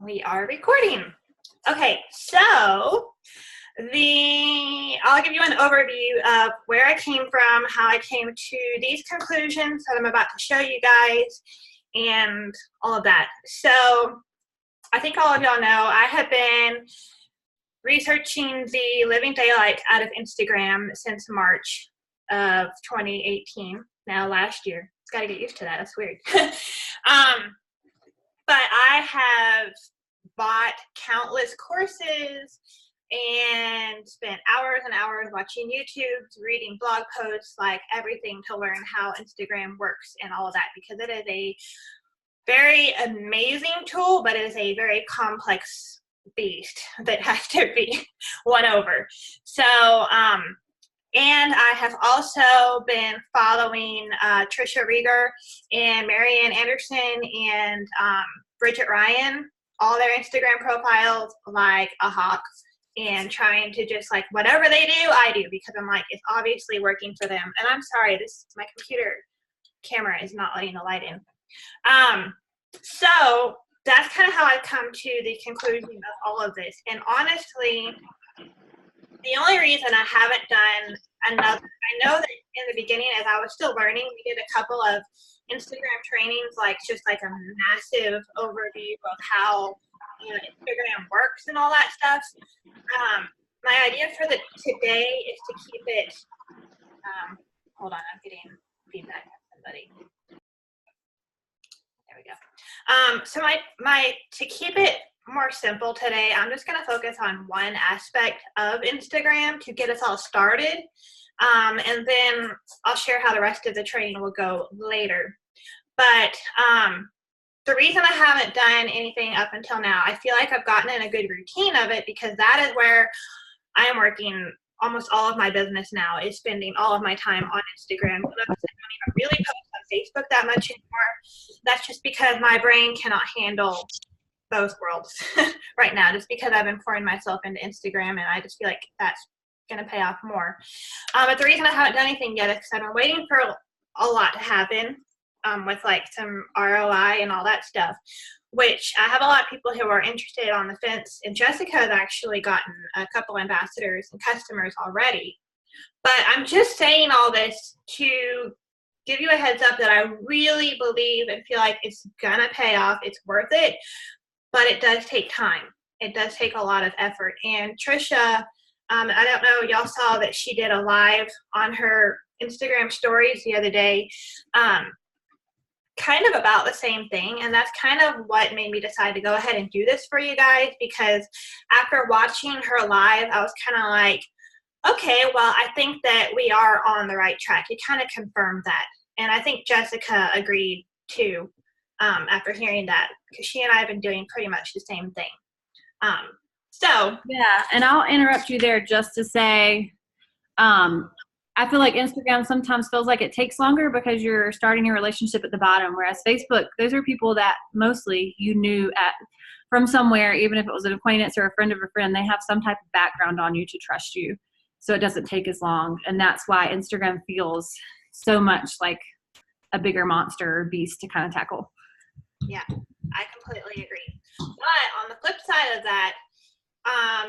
We are recording. Okay, so I'll give you an overview of where I came from, how I came to these conclusions that I'm about to show you guys, and all of that. So I think all of y'all know I have been researching the living daylight out of Instagram since March of 2018. Now last year. Got to get used to that. That's weird. But I have bought countless courses and spent hours and hours watching YouTubes, reading blog posts, like everything to learn how Instagram works and all of that, because it is a very amazing tool, but it is a very complex beast that has to be won over. So, and I have also been following Trisha Rieger and Marianne Anderson and Bridget Ryan, all their Instagram profiles like a hawk, and trying to just like whatever they do, I do, because I'm like, it's obviously working for them. And I'm sorry, my computer camera is not letting the light in. So that's kind of how I've come to the conclusion of all of this. And honestly, the only reason I haven't done another, I know that in the beginning, as I was still learning, we did a couple of Instagram trainings, like just like a massive overview of how Instagram works and all that stuff. My idea for today is to keep it, hold on, I'm getting feedback from somebody. There we go. So to keep it more simple today, I'm just going to focus on one aspect of Instagram to get us all started. And then I'll share how the rest of the training will go later. But the reason I haven't done anything up until now, I feel like I've gotten in a good routine of it, because that is where I am working almost all of my business now, is spending all of my time on Instagram. I don't even really post on Facebook that much anymore. That's just because my brain cannot handle both worlds right now, just because I've been pouring myself into Instagram, and I just feel like that's going to pay off more. But the reason I haven't done anything yet is because I've been waiting for a lot to happen with like some ROI and all that stuff, which I have a lot of people who are interested on the fence, and Jessica has actually gotten a couple ambassadors and customers already. But I'm just saying all this to give you a heads up that I really believe and feel like it's going to pay off. It's worth it. But it does take time. It does take a lot of effort. And Trisha, I don't know, y'all saw that she did a live on her Instagram stories the other day, kind of about the same thing. And that's kind of what made me decide to go ahead and do this for you guys, because after watching her live, I was kind of like, okay, well, I think that we are on the right track. It kind of confirmed that. And I think Jessica agreed too. After hearing that, because she and I have been doing pretty much the same thing. So yeah, and I'll interrupt you there just to say, I feel like Instagram sometimes feels like it takes longer because you're starting your relationship at the bottom, whereas Facebook, those are people that mostly you knew from somewhere, even if it was an acquaintance or a friend of a friend. They have some type of background on you to trust you, so it doesn't take as long. And that's why Instagram feels so much like a bigger monster or beast to kind of tackle. Yeah, I completely agree. But on the flip side of that,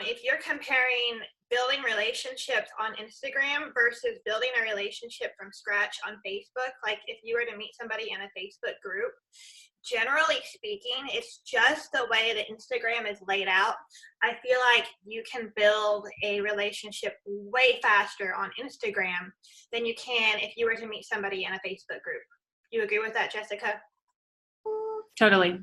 if you're comparing building relationships on Instagram versus building a relationship from scratch on Facebook, like if you were to meet somebody in a Facebook group, generally speaking, it's just the way that Instagram is laid out. I feel like you can build a relationship way faster on Instagram than you can if you were to meet somebody in a Facebook group. You agree with that, Jessica? Totally.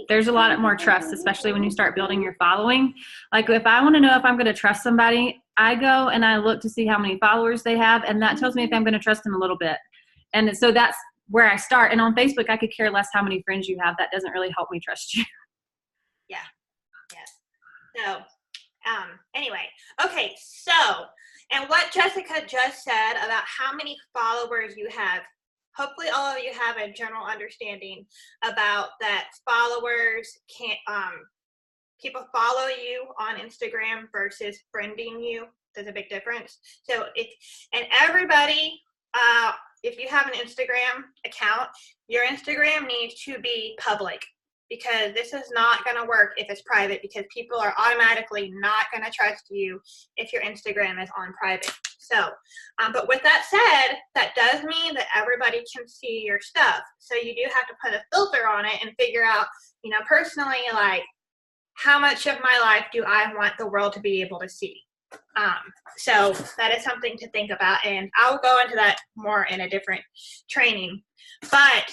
There's a lot more trust, especially when you start building your following. Like if I want to know if I'm going to trust somebody, I go and I look to see how many followers they have, and that tells me if I'm going to trust them a little bit. And so that's where I start. And on Facebook, I could care less how many friends you have. That doesn't really help me trust you. Yeah. Yes. So, anyway, okay. So, and what Jessica just said about how many followers you have, hopefully all of you have a general understanding about that. Followers can't, people follow you on Instagram versus friending you. There's a big difference. So everybody, if you have an Instagram account, your Instagram needs to be public, because this is not going to work if it's private, because people are automatically not going to trust you if your Instagram is on private. So, but with that said, that does mean that everybody can see your stuff. So you do have to put a filter on it and figure out, you know, personally, like, how much of my life do I want the world to be able to see? So that is something to think about, and I'll go into that more in a different training. But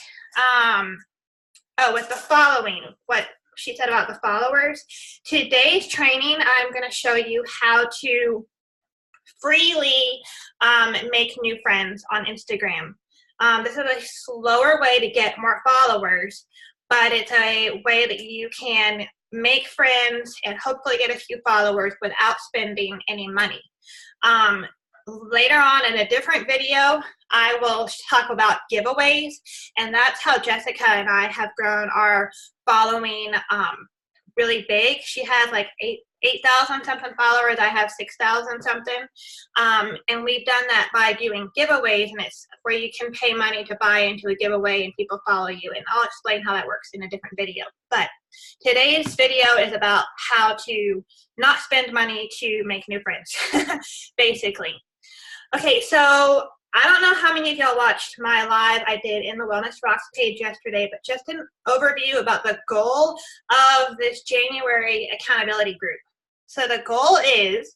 with the following, what she said about the followers, today's training, I'm going to show you how to freely make new friends on Instagram. This is a slower way to get more followers, but it's a way that you can make friends and hopefully get a few followers without spending any money. Later on in a different video, I will talk about giveaways, and that's how Jessica and I have grown our following really big. She has like 8,000 something followers. I have 6,000 something. And we've done that by doing giveaways, and it's where you can pay money to buy into a giveaway and people follow you. And I'll explain how that works in a different video. But today's video is about how to not spend money to make new friends, basically. Okay, so I don't know how many of y'all watched my live I did in the Wellness Rocks page yesterday, but just an overview about the goal of this January accountability group. So the goal is,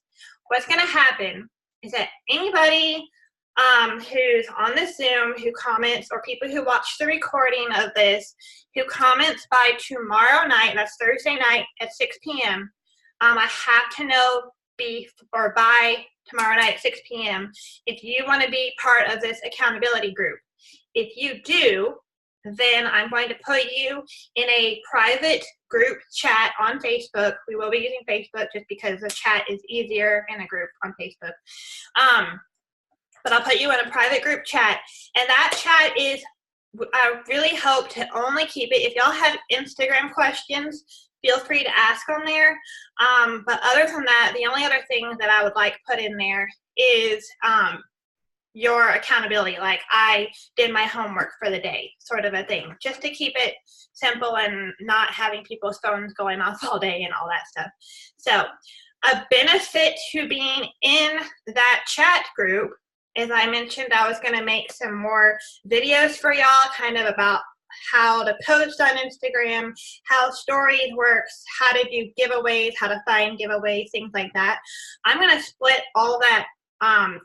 what's going to happen is that anybody who's on the Zoom, who comments, or people who watch the recording of this, who comments by tomorrow night, that's Thursday night at 6 p.m., I have to know by tomorrow night at 6 p.m. if you want to be part of this accountability group. If you do, then I'm going to put you in a private group chat on Facebook. We will be using Facebook just because the chat is easier in a group on Facebook. But I'll put you in a private group chat, and that chat is, I really hope to only keep it, if y'all have Instagram questions, feel free to ask on there. But other than that, the only other thing that I would like put in there is your accountability, like I did my homework for the day, sort of a thing, just to keep it simple and not having people's phones going off all day and all that stuff. So a benefit to being in that chat group, as I mentioned, I was going to make some more videos for y'all, kind of about how to post on Instagram, how stories works, how to do giveaways, how to find giveaways, things like that. I'm going to split all that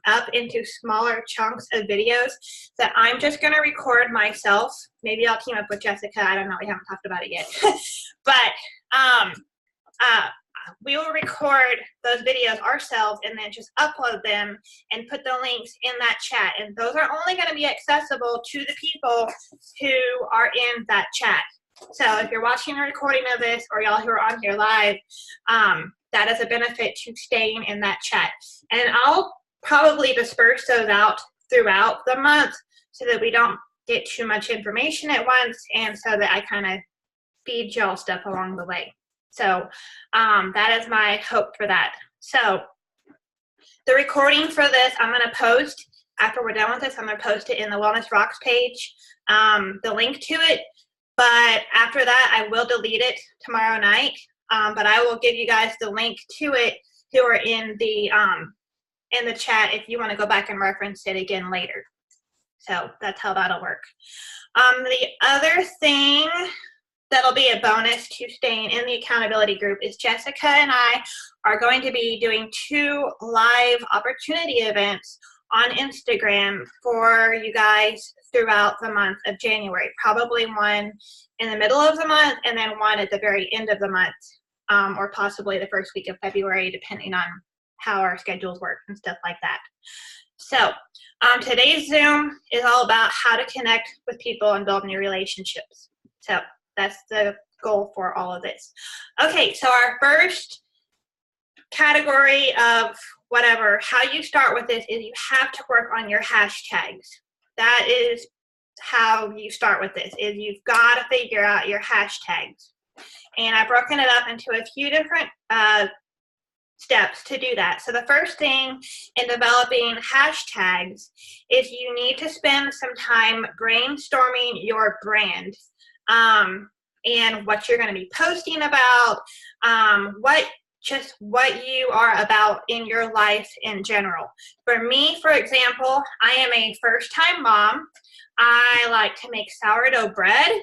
up into smaller chunks of videos that I'm just going to record myself. Maybe I'll team up with Jessica. I don't know. We haven't talked about it yet. But we will record those videos ourselves and then just upload them and put the links in that chat. And those are only going to be accessible to the people who are in that chat. So if you're watching a recording of this, or y'all who are on here live, that is a benefit to staying in that chat. And I'll probably disperse those out throughout the month so that we don't get too much information at once, and so that I kind of feed y'all stuff along the way. So that is my hope for that. So the recording for this, I'm going to post, after we're done with this, I'm going to post it in the Wellness Rocks page, the link to it. But after that, I will delete it tomorrow night. But I will give you guys the link to it who are in the chat if you want to go back and reference it again later. So that's how that'll work. The other thing that'll be a bonus to staying in the accountability group is Jessica and I are going to be doing 2 live opportunity events on Instagram for you guys throughout the month of January. Probably one in the middle of the month and then one at the very end of the month, or possibly the first week of February, depending on how our schedules work and stuff like that. So today's Zoom is all about how to connect with people and build new relationships. So that's the goal for all of this. Okay, so our first category of whatever, how you start with this is you have to work on your hashtags. That is how you start with this, is you've got to figure out your hashtags. And I've broken it up into a few different steps to do that. So the first thing in developing hashtags is you need to spend some time brainstorming your brand. and what you're going to be posting about, what you are about in your life in general. For me, for example, I am a first-time mom. I like to make sourdough bread.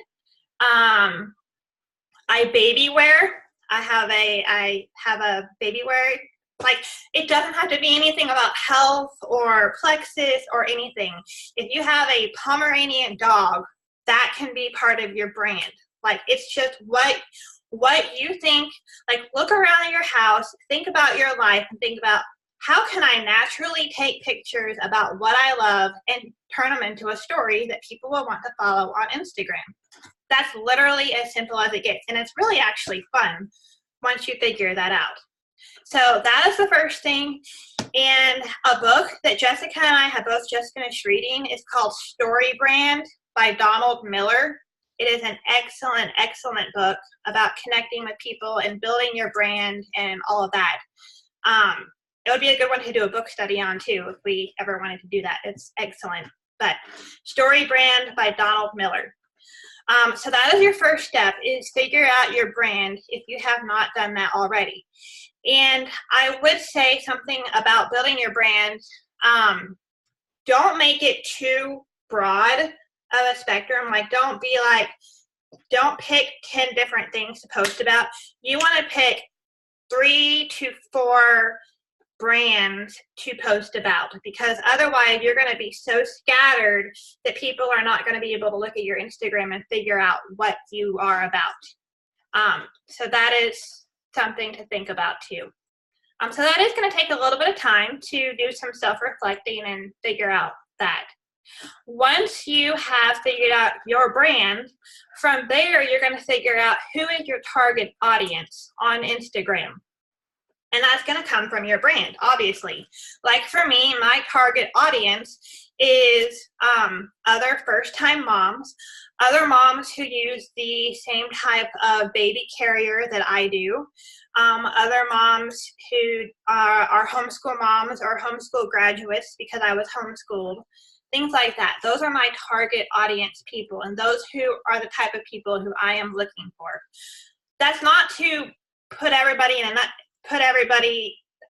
I baby wear. I have a baby wear. Like, it doesn't have to be anything about health or plexus or anything. If you have a Pomeranian dog, that can be part of your brand. Like, it's just what you think. Like, look around your house, think about your life, and think about, how can I naturally take pictures about what I love and turn them into a story that people will want to follow on Instagram? That's literally as simple as it gets. And it's really actually fun once you figure that out. So that is the first thing. And a book that Jessica and I have both just finished reading is called Story Brand by Donald Miller. It is an excellent, excellent book about connecting with people and building your brand and all of that. It would be a good one to do a book study on too, if we ever wanted to do that. It's excellent. But Story Brand by Donald Miller. So that is your first step, is figure out your brand if you have not done that already. And I would say something about building your brand. Don't make it too broad of a spectrum. Like, don't pick 10 different things to post about. You want to pick 3 to 4 brands to post about, because otherwise you're going to be so scattered that people are not going to be able to look at your Instagram and figure out what you are about. So that is something to think about too. So that is going to take a little bit of time to do some self-reflecting and figure out that. Once you have figured out your brand, from there you're going to figure out who is your target audience on Instagram. And that's going to come from your brand, obviously. Like for me, my target audience is other first-time moms, other moms who use the same type of baby carrier that I do, other moms who are homeschool moms or homeschool graduates because I was homeschooled, things like that. Those are my target audience people, and those who are the type of people who I am looking for. That's not to put everybody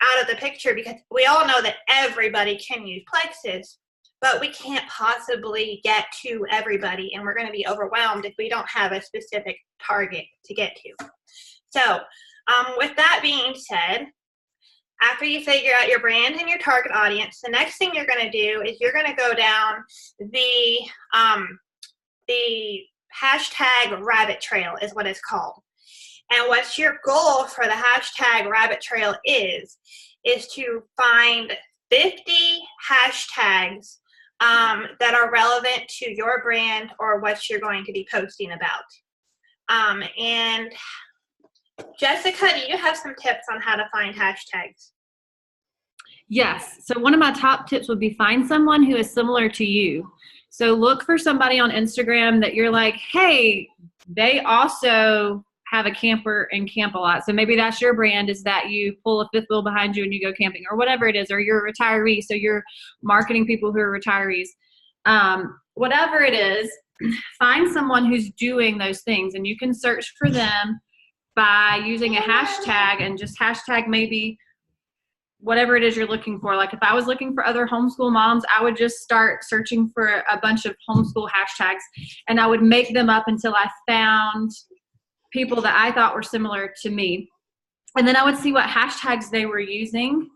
out of the picture, because we all know that everybody can use Plexus, but we can't possibly get to everybody, and we're going to be overwhelmed if we don't have a specific target to get to. So with that being said, after you figure out your brand and your target audience, the next thing you're going to do is you're going to go down the hashtag rabbit trail is what it's called. And what's your goal for the hashtag rabbit trail is to find 50 hashtags that are relevant to your brand or what you're going to be posting about. And Jessica, do you have some tips on how to find hashtags? Yes. So one of my top tips would be find someone who is similar to you. So look for somebody on Instagram that you're like, hey, they also have a camper and camp a lot. So maybe that's your brand, is that you pull a fifth wheel behind you and you go camping or whatever it is, or you're a retiree, so you're marketing people who are retirees. Whatever it is, find someone who's doing those things, and you can search for them by using a hashtag and just hashtag maybe whatever it is you're looking for. Like if I was looking for other homeschool moms, I would just start searching for a bunch of homeschool hashtags, and I would make them up until I found people that I thought were similar to me. And then I would see what hashtags they were using.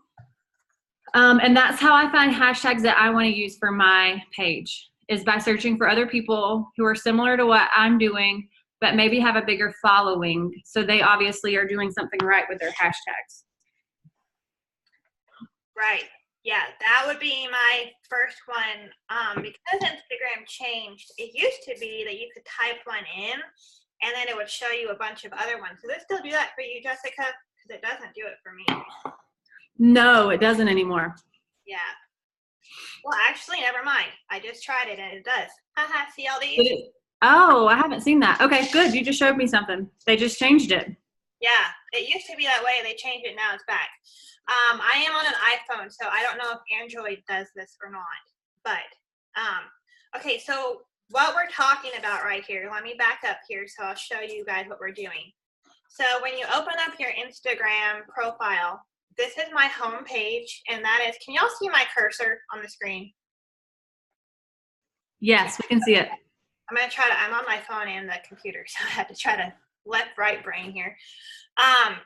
And that's how I find hashtags that I want to use for my page, is by searching for other people who are similar to what I'm doing, but maybe have a bigger following. So they obviously are doing something right with their hashtags. Right. Yeah, that would be my first one. Because Instagram changed, it used to be that you could type one in and then it would show you a bunch of other ones. Does it still do that for you, Jessica? Because it doesn't do it for me. No, it doesn't anymore. Yeah. Well, actually, never mind. I just tried it and it does. Haha, see all these? Oh, I haven't seen that. Okay, good. You just showed me something. They just changed it. Yeah, it used to be that way. They changed it. Now it's back. I am on an iPhone, so I don't know if Android does this or not. But, okay, so what we're talking about right here, let me back up here so I'll show you guys what we're doing. So when you open up your Instagram profile, this is my home page, and that is, can y'all see my cursor on the screen? Yes, we can see it. I'm on my phone and the computer, so I have to try to left, right brain here.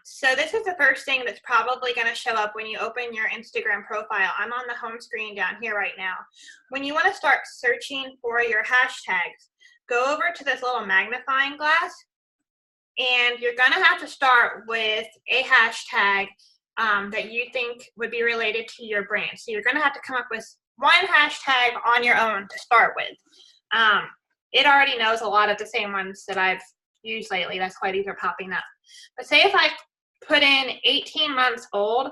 So this is the first thing that's probably going to show up when you open your Instagram profile. I'm on the home screen down here right now. When you want to start searching for your hashtags, go over to this little magnifying glass, and you're going to have to start with a hashtag that you think would be related to your brand. So you're going to have to come up with one hashtag on your own to start with. It already knows a lot of the same ones that I've used lately. That's why these are popping up. But say if I put in 18 months old,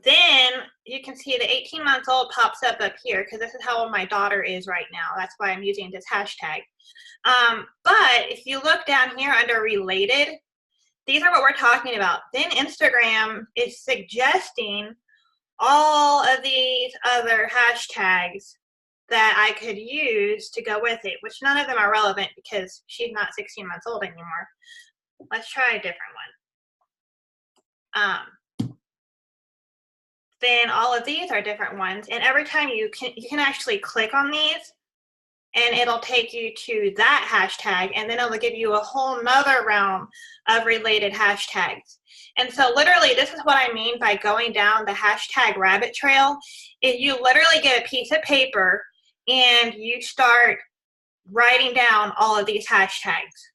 then you can see the 18 months old pops up here because this is how old my daughter is right now. That's why I'm using this hashtag. But if you look down here under related, these are what we're talking about. Then Instagram is suggesting all of these other hashtags that I could use to go with it, which none of them are relevant because she's not 16 months old anymore. Let's try a different one. Then all of these are different ones, and every time you can actually click on these, and it'll take you to that hashtag, and then it'll give you a whole nother realm of related hashtags. And so literally, this is what I mean by going down the hashtag rabbit trail. Is you literally get a piece of paper and you start writing down all of these hashtags.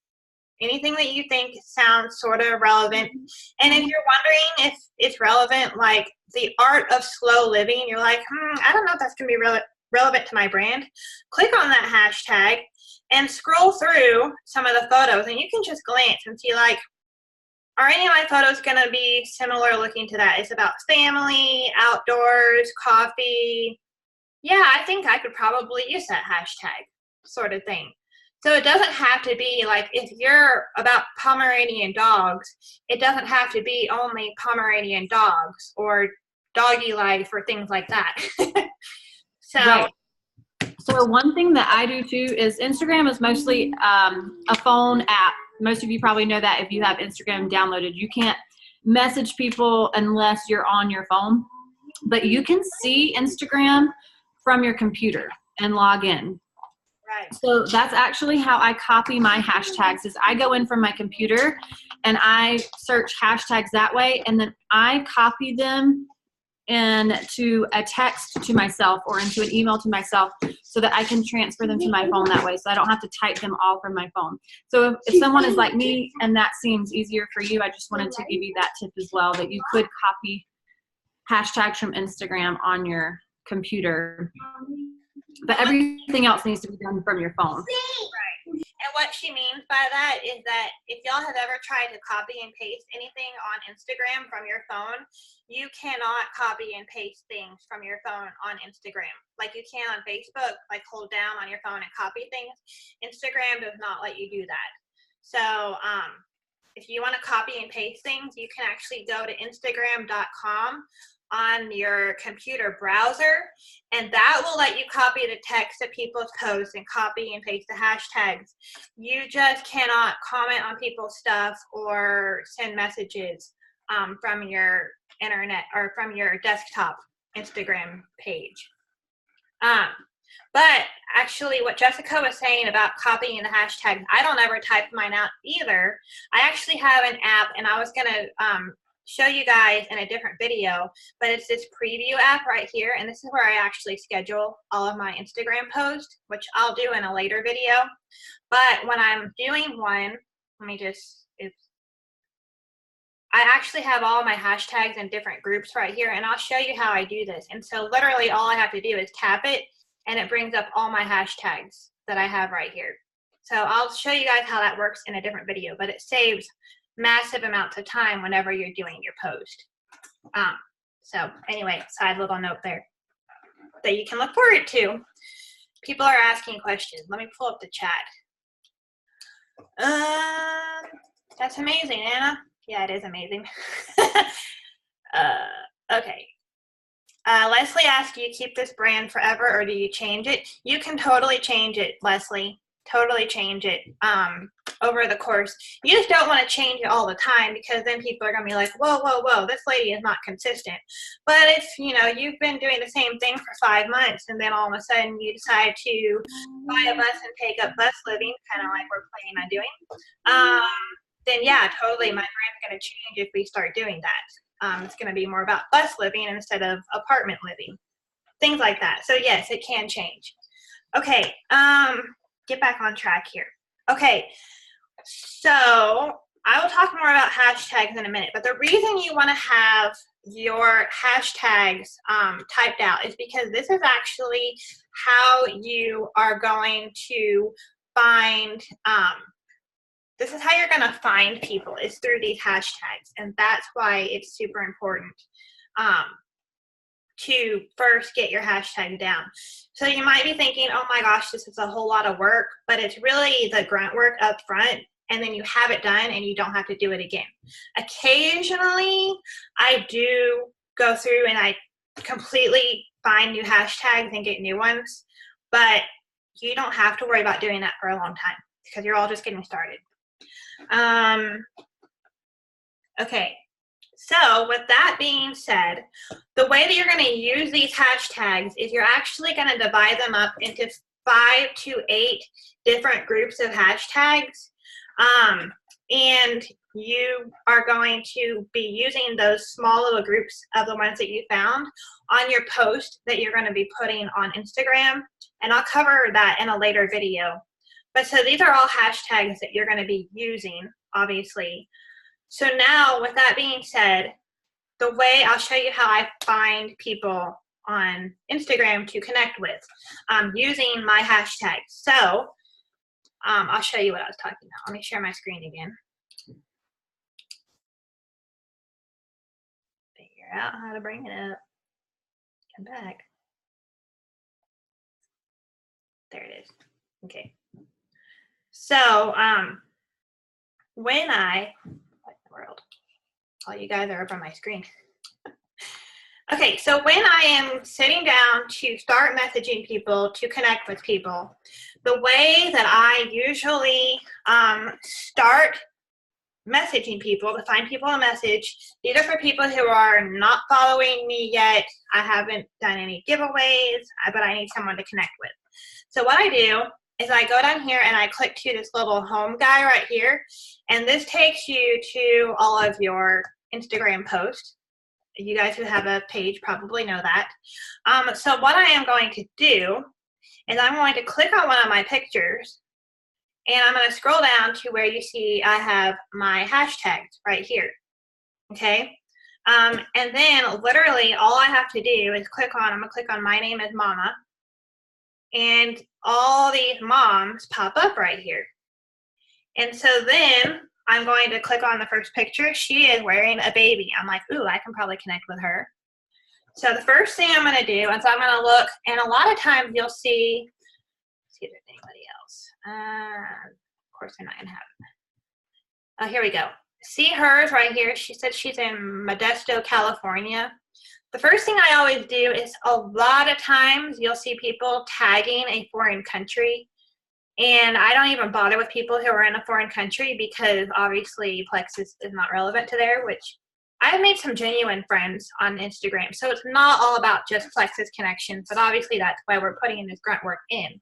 Anything that you think sounds sort of relevant. And if you're wondering if it's relevant, like the art of slow living, you're like, I don't know if that's going to be relevant to my brand. Click on that hashtag and scroll through some of the photos, and you can just glance and see, like, are any of my photos going to be similar looking to that? It's about family, outdoors, coffee. Yeah, I think I could probably use that hashtag sort of thing. So it doesn't have to be like, if you're about Pomeranian dogs, it doesn't have to be only Pomeranian dogs or doggy life or things like that. So, right. So one thing that I do too is Instagram is mostly a phone app. Most of you probably know that if you have Instagram downloaded. You can't message people unless you're on your phone, but you can see Instagram from your computer and log in. Right. So that's actually how I copy my hashtags is I go in from my computer and I search hashtags that way, and then I copy them into a text to myself or into an email to myself so that I can transfer them to my phone that way, so I don't have to type them all from my phone. So if someone is like me and that seems easier for you, I just wanted to give you that tip as well, that you could copy hashtags from Instagram on your computer, but everything else needs to be done from your phone. Right. And what she means by that is that if y'all have ever tried to copy and paste anything on Instagram from your phone, you cannot copy and paste things from your phone on Instagram. Like you can on Facebook, like hold down on your phone and copy things. Instagram does not let you do that. So if you want to copy and paste things, you can actually go to Instagram.com on your computer browser, and that will let you copy the text of people's posts and copy and paste the hashtags. You just cannot comment on people's stuff or send messages from your internet or from your desktop Instagram page. But actually what Jessica was saying about copying the hashtags, I don't ever type mine out either. I actually have an app, and I was going to show you guys in a different video, but it's this preview app right here, and this is where I actually schedule all of my Instagram posts, which I'll do in a later video. But when I'm doing one, let me just, I actually have all my hashtags in different groups right here, and I'll show you how I do this. And so literally all I have to do is tap it, and it brings up all my hashtags that I have right here. So I'll show you guys how that works in a different video, but it saves massive amounts of time whenever you're doing your post. So anyway, side little note there that you can look forward to. People are asking questions. Let me pull up the chat. That's amazing, Anna. Yeah, it is amazing. Okay. Leslie asked, do you keep this brand forever or do you change it? You can totally change it, Leslie. Totally change it over the course. You just don't want to change it all the time because then people are going to be like, whoa, whoa, whoa, this lady is not consistent. But if, you've been doing the same thing for 5 months and then all of a sudden you decide to buy a bus and take up bus living, kind of like we're planning on doing, then yeah, totally, my brand's going to change if we start doing that. It's going to be more about bus living instead of apartment living, things like that. So yes, it can change. Okay, get back on track here. Okay, so I will talk more about hashtags in a minute, but the reason you want to have your hashtags typed out is because this is actually how you are going to find this is how you're going to find people, is through these hashtags. And that's why it's super important to first get your hashtag down. So you might be thinking, oh my gosh, this is a whole lot of work, but it's really the grunt work up front, and then you have it done and you don't have to do it again. Occasionally, I do go through and I completely find new hashtags and get new ones, but you don't have to worry about doing that for a long time because you're all just getting started. Okay, so with that being said, the way that you're going to use these hashtags is you're actually going to divide them up into 5 to 8 different groups of hashtags, and you are going to be using those small little groups of the ones that you found on your post that you're going to be putting on Instagram, and I'll cover that in a later video. But so these are all hashtags that you're going to be using, obviously. So now, with that being said, the way I'll show you how I find people on Instagram to connect with using my hashtags. So I'll show you what I was talking about. Let me share my screen again. Figure out how to bring it up. Come back. There it is. Okay. So when what in the world? Oh, you guys are up on my screen. Okay, so when I am sitting down to start messaging people, to connect with people, the way that I usually start messaging people, to find people a message, these are for people who are not following me yet. I haven't done any giveaways, but I need someone to connect with. So what I do is I go down here and I click to this little home guy right here, and this takes you to all of your Instagram posts. You guys who have a page probably know that. So what I am going to do is I'm going to click on one of my pictures, and I'm going to scroll down to where you see I have my hashtags right here. Okay? And then literally all I have to do is I'm going to click on My Name is Mama, and all these moms pop up right here. And so then I'm going to click on the first picture. She is wearing a baby. I'm like, ooh, I can probably connect with her. So the first thing I'm going to do is I'm going to look, and a lot of times you'll see if there's anybody else. Of course, they're not going to have it. Oh, here we go. See hers right here. She said she's in Modesto, California. The first thing I always do is a lot of times you'll see people tagging a foreign country. And I don't even bother with people who are in a foreign country because obviously Plexus is not relevant to there, which I've made some genuine friends on Instagram. So it's not all about just Plexus connections, but obviously that's why we're putting in this grunt work in.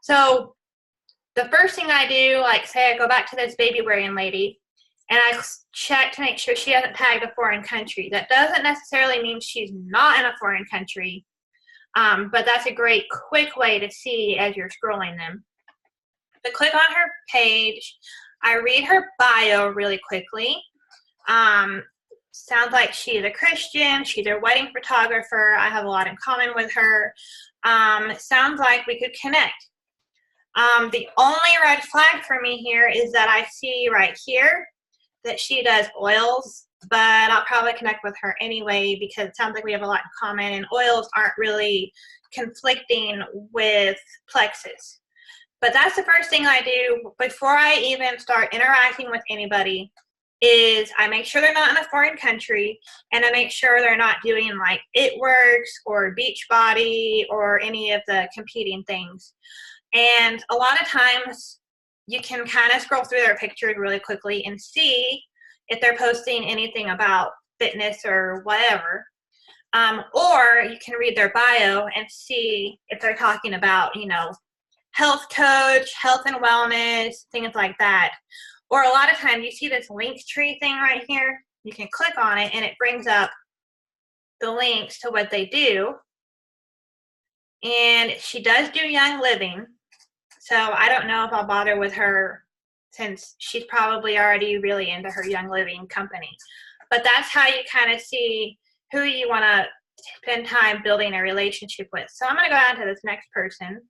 So the first thing I do, like say I go back to this baby wearing lady, and I check to make sure she hasn't tagged a foreign country. That doesn't necessarily mean she's not in a foreign country, but that's a great quick way to see as you're scrolling them. So click on her page. I read her bio really quickly. Sounds like she's a Christian. She's a wedding photographer. I have a lot in common with her. Sounds like we could connect. The only red flag for me here is that I see right here that she does oils, but I'll probably connect with her anyway because it sounds like we have a lot in common, and oils aren't really conflicting with Plexus. But that's the first thing I do before I even start interacting with anybody. is I make sure they're not in a foreign country, and I make sure they're not doing like It Works or Beachbody or any of the competing things. And a lot of times you can kind of scroll through their pictures really quickly and see if they're posting anything about fitness or whatever. Or you can read their bio and see if they're talking about, health coach, health and wellness, things like that. Or a lot of times you see this Linktree thing right here. You can click on it and it brings up the links to what they do. And she does do Young Living. So I don't know if I'll bother with her since she's probably already really into her Young Living company. But that's how you kind of see who you want to spend time building a relationship with. So I'm going to go down to this next person.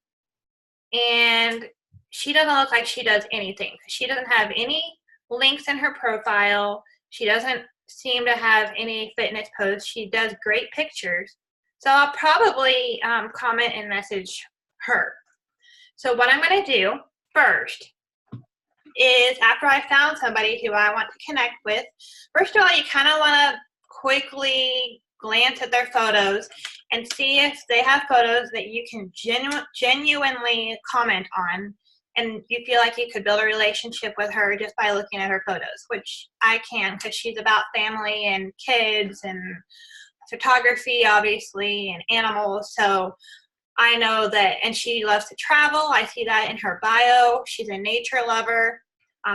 And she doesn't look like she does anything. She doesn't have any links in her profile. She doesn't seem to have any fitness posts. She does great pictures. So I'll probably comment and message her. So what I'm going to do first is after I found somebody who I want to connect with, first of all, you kind of want to quickly glance at their photos and see if they have photos that you can genuinely comment on and you feel like you could build a relationship with her just by looking at her photos, which I can because she's about family and kids and photography, obviously, and animals. So I know that, and she loves to travel. I see that in her bio. She's a nature lover.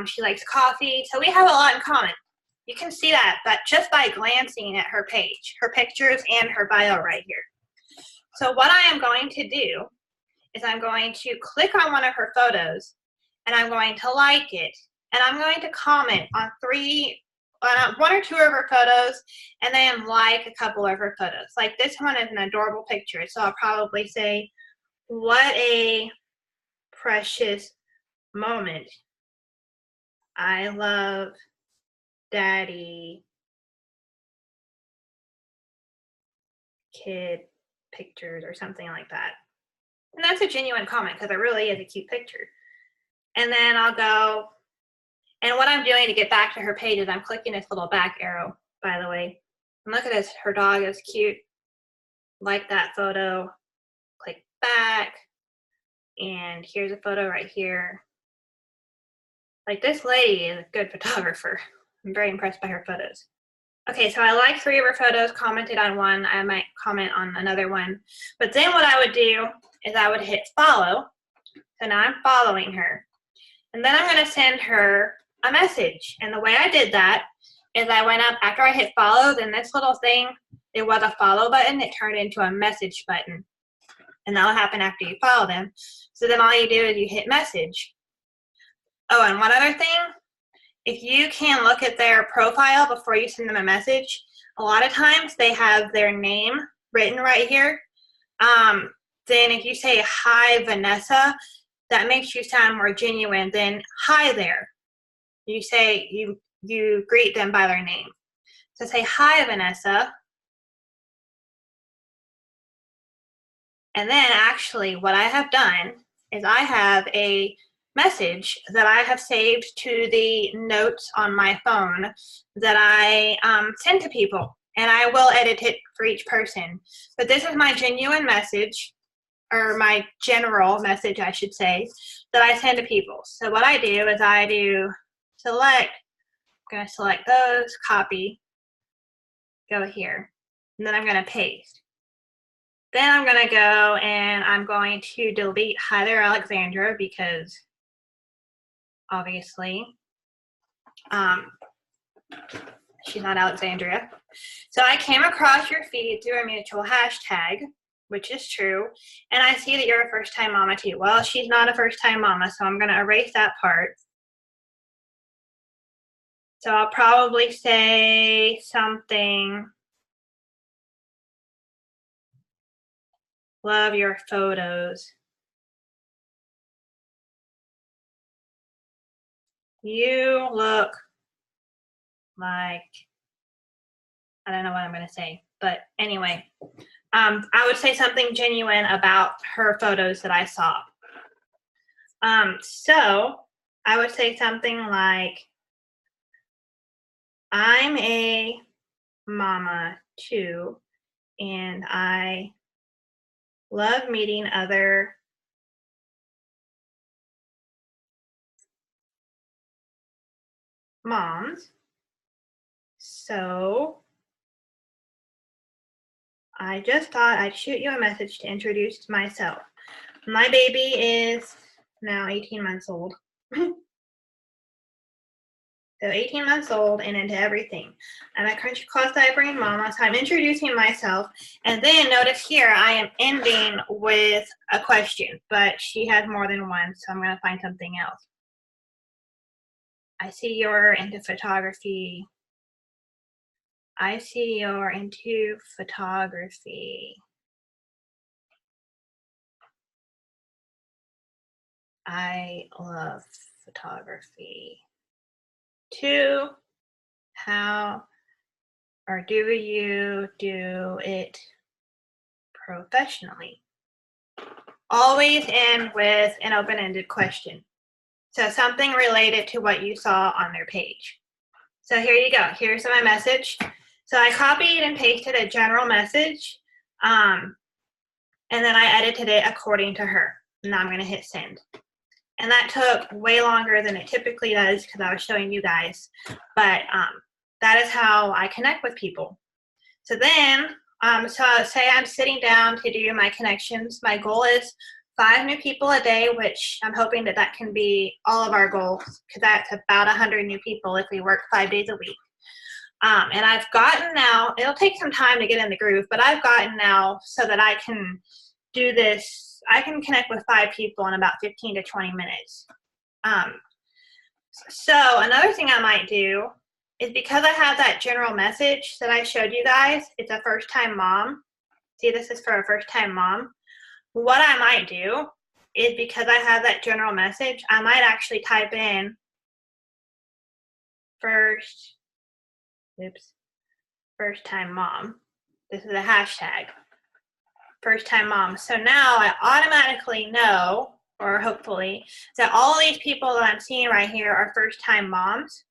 She likes coffee. So we have a lot in common. You can see that, but just by glancing at her page, her pictures, and her bio right here. So what I am going to do is I'm going to click on one of her photos, and I'm going to like it, and I'm going to comment on one or two of her photos, and then like a couple of her photos. Like this one is an adorable picture, so I'll probably say, "What a precious moment. I love Daddy kid pictures," or something like that. And that's a genuine comment because it really is a cute picture. And then I'll go, and what I'm doing to get back to her page is I'm clicking this little back arrow, by the way. And look at this, her dog is cute. Like that photo, click back, and here's a photo right here. Like this lady is a good photographer. I'm very impressed by her photos. Okay, so I liked 3 of her photos, commented on one. I might comment on another one. But then what I would do is I would hit follow. So now I'm following her. And then I'm going to send her a message. And the way I did that is I went up after I hit follow, then this little thing, it was a follow button. It turned into a message button. And that'll happen after you follow them. So then all you do is you hit message. Oh, and one other thing. If you can look at their profile before you send them a message, a lot of times they have their name written right here. Then if you say, "Hi, Vanessa," that makes you sound more genuine than "Hi there." You say, you greet them by their name. So say, "Hi, Vanessa." And then actually what I have done is I have a message that I have saved to the notes on my phone that I send to people, and I will edit it for each person. But this is my genuine message, or my general message, I should say, that I send to people. So what I do is I do select, I'm going to select those, copy, go here, and then I'm going to paste. Then I'm going to go and I'm going to delete "Hi there, Alexandra," because obviously she's not Alexandria. So I came across your feed through a mutual hashtag, which is true, and I see that you're a first-time mama too. Well, she's not a first-time mama, so I'm going to erase that part. So I'll probably say something, "Love your photos. You look like," I don't know what I'm going to say, but anyway, I would say something genuine about her photos that I saw. So I would say something like, I'm a mama too, and I love meeting other moms. So I just thought I'd shoot you a message to introduce myself. My baby is now 18 months old. So 18 months old and into everything. I'm a country cross diapering mama, so I'm introducing myself. And then notice here I am ending with a question, but she has more than one, so I'm going to find something else. I see you're into photography. I see you're into photography. I love photography. 2, how or do you do it professionally? Always end with an open-ended question. So something related to what you saw on their page. So here you go. Here's my message. So I copied and pasted a general message, and then I edited it according to her. Now I'm going to hit send. And that took way longer than it typically does because I was showing you guys. But that is how I connect with people. So then, so say I'm sitting down to do my connections. My goal is 5 new people a day, which I'm hoping that that can be all of our goals, because that's about 100 new people if we work 5 days a week. And I've gotten now, it'll take some time to get in the groove, but I've gotten now so that I can do this, I can connect with 5 people in about 15 to 20 minutes. So another thing I might do is, because I have that general message that I showed you guys, it's a first-time mom. See, this is for a first-time mom. What I might do is, because I have that general message, I might actually type in first-time mom. This is a hashtag, first-time mom. So now I automatically know, or hopefully, that all these people that I'm seeing right here are first-time moms.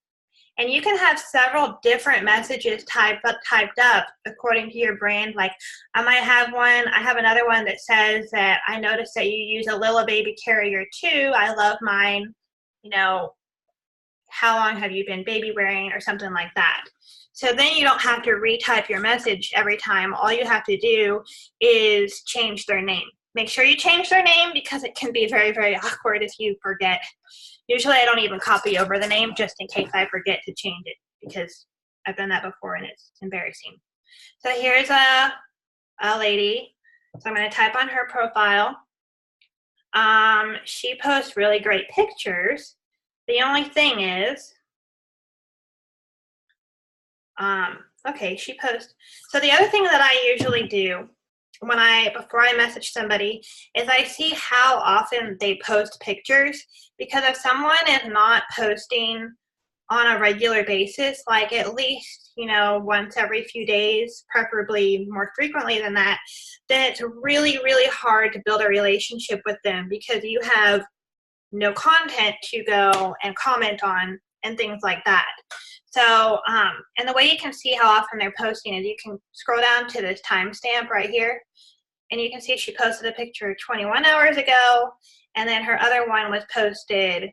And you can have several different messages typed up according to your brand. Like I might have one, I have another one that says that I noticed that you use a Lila baby carrier too. I love mine. You know, how long have you been baby wearing, or something like that. So then you don't have to retype your message every time. All you have to do is change their name. Make sure you change their name, because it can be very, very awkward if you forget. Usually I don't even copy over the name just in case I forget to change it, because I've done that before and it's embarrassing. So here's a lady. So I'm going to type on her profile. She posts really great pictures. The only thing is, okay, she posts. So the other thing that I usually do before I message somebody is I see how often they post pictures, because if someone is not posting on a regular basis, like at least, once every few days, preferably more frequently than that, then it's really, really hard to build a relationship with them, because you have no content to go and comment on and things like that. So, and the way you can see how often they're posting is you can scroll down to this timestamp right here, and you can see she posted a picture 21 hours ago, and then her other one was posted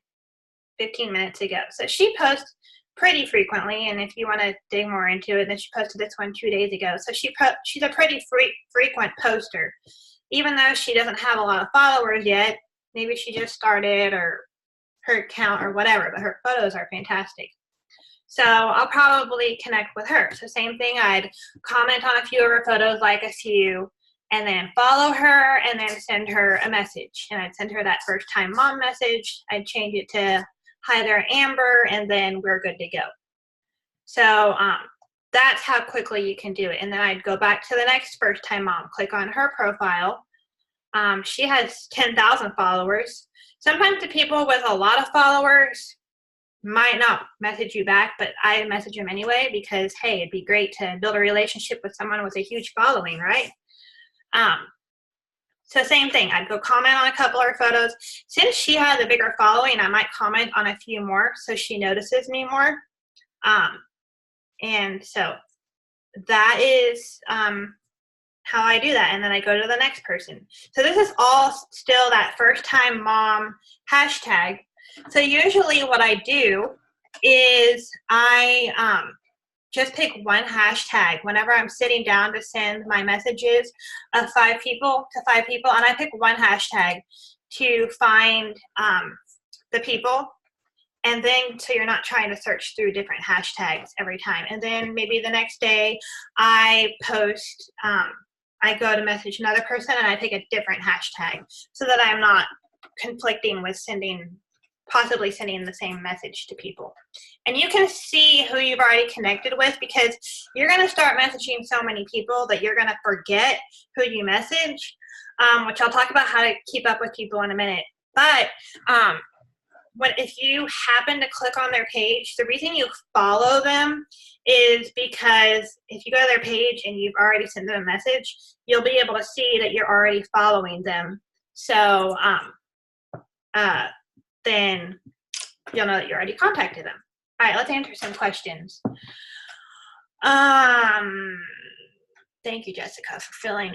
15 minutes ago. So she posts pretty frequently, and if you want to dig more into it, then she posted this one 2 days ago. So she's a pretty frequent poster, even though she doesn't have a lot of followers yet. Maybe she just started, or her account, or whatever, but her photos are fantastic. So I'll probably connect with her. So same thing, I'd comment on a few of her photos, like I see you, and then follow her, and then send her a message. And I'd send her that first-time mom message. I'd change it to, hi there, Amber, and then we're good to go. So that's how quickly you can do it. And then I'd go back to the next first-time mom, click on her profile. She has 10,000 followers. Sometimes the people with a lot of followers might not message you back, but I message them anyway, because, hey, it'd be great to build a relationship with someone with a huge following, right? So same thing, I'd go comment on a couple of her photos. Since she has a bigger following, I might comment on a few more so she notices me more. And so that is how I do that. And then I go to the next person. So this is all still that first time mom hashtag. So usually what I do is I just pick one hashtag whenever I'm sitting down to send my messages of 5 people to 5 people, and I pick one hashtag to find the people. And then, so you're not trying to search through different hashtags every time. And then maybe the next day I post, I go to message another person and I pick a different hashtag so that I'm not conflicting with possibly sending the same message to people. And you can see who you've already connected with, because you're going to start messaging so many people that you're going to forget who you message, which I'll talk about how to keep up with people in a minute. But if you happen to click on their page, the reason you follow them is because if you go to their page and you've already sent them a message, you'll be able to see that you're already following them. So then you'll know that you already contacted them. All right, let's answer some questions. Thank you, Jessica, for filling in.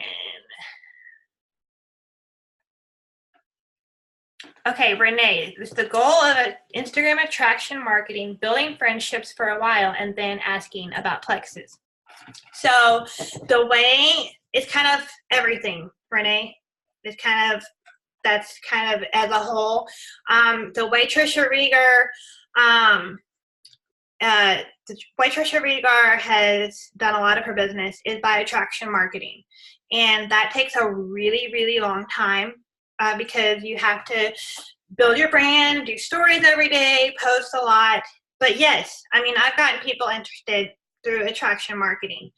Okay, Renee, it's the goal of Instagram attraction marketing, building friendships for a while, and then asking about Plexus. So the way, it's kind of everything, Renee. It's kind of, that's kind of as a whole. The way Trisha Rieger, has done a lot of her business is by attraction marketing. And that takes a really, really long time. Because you have to build your brand, do stories every day, post a lot. But yes, I mean, I've gotten people interested through attraction marketing.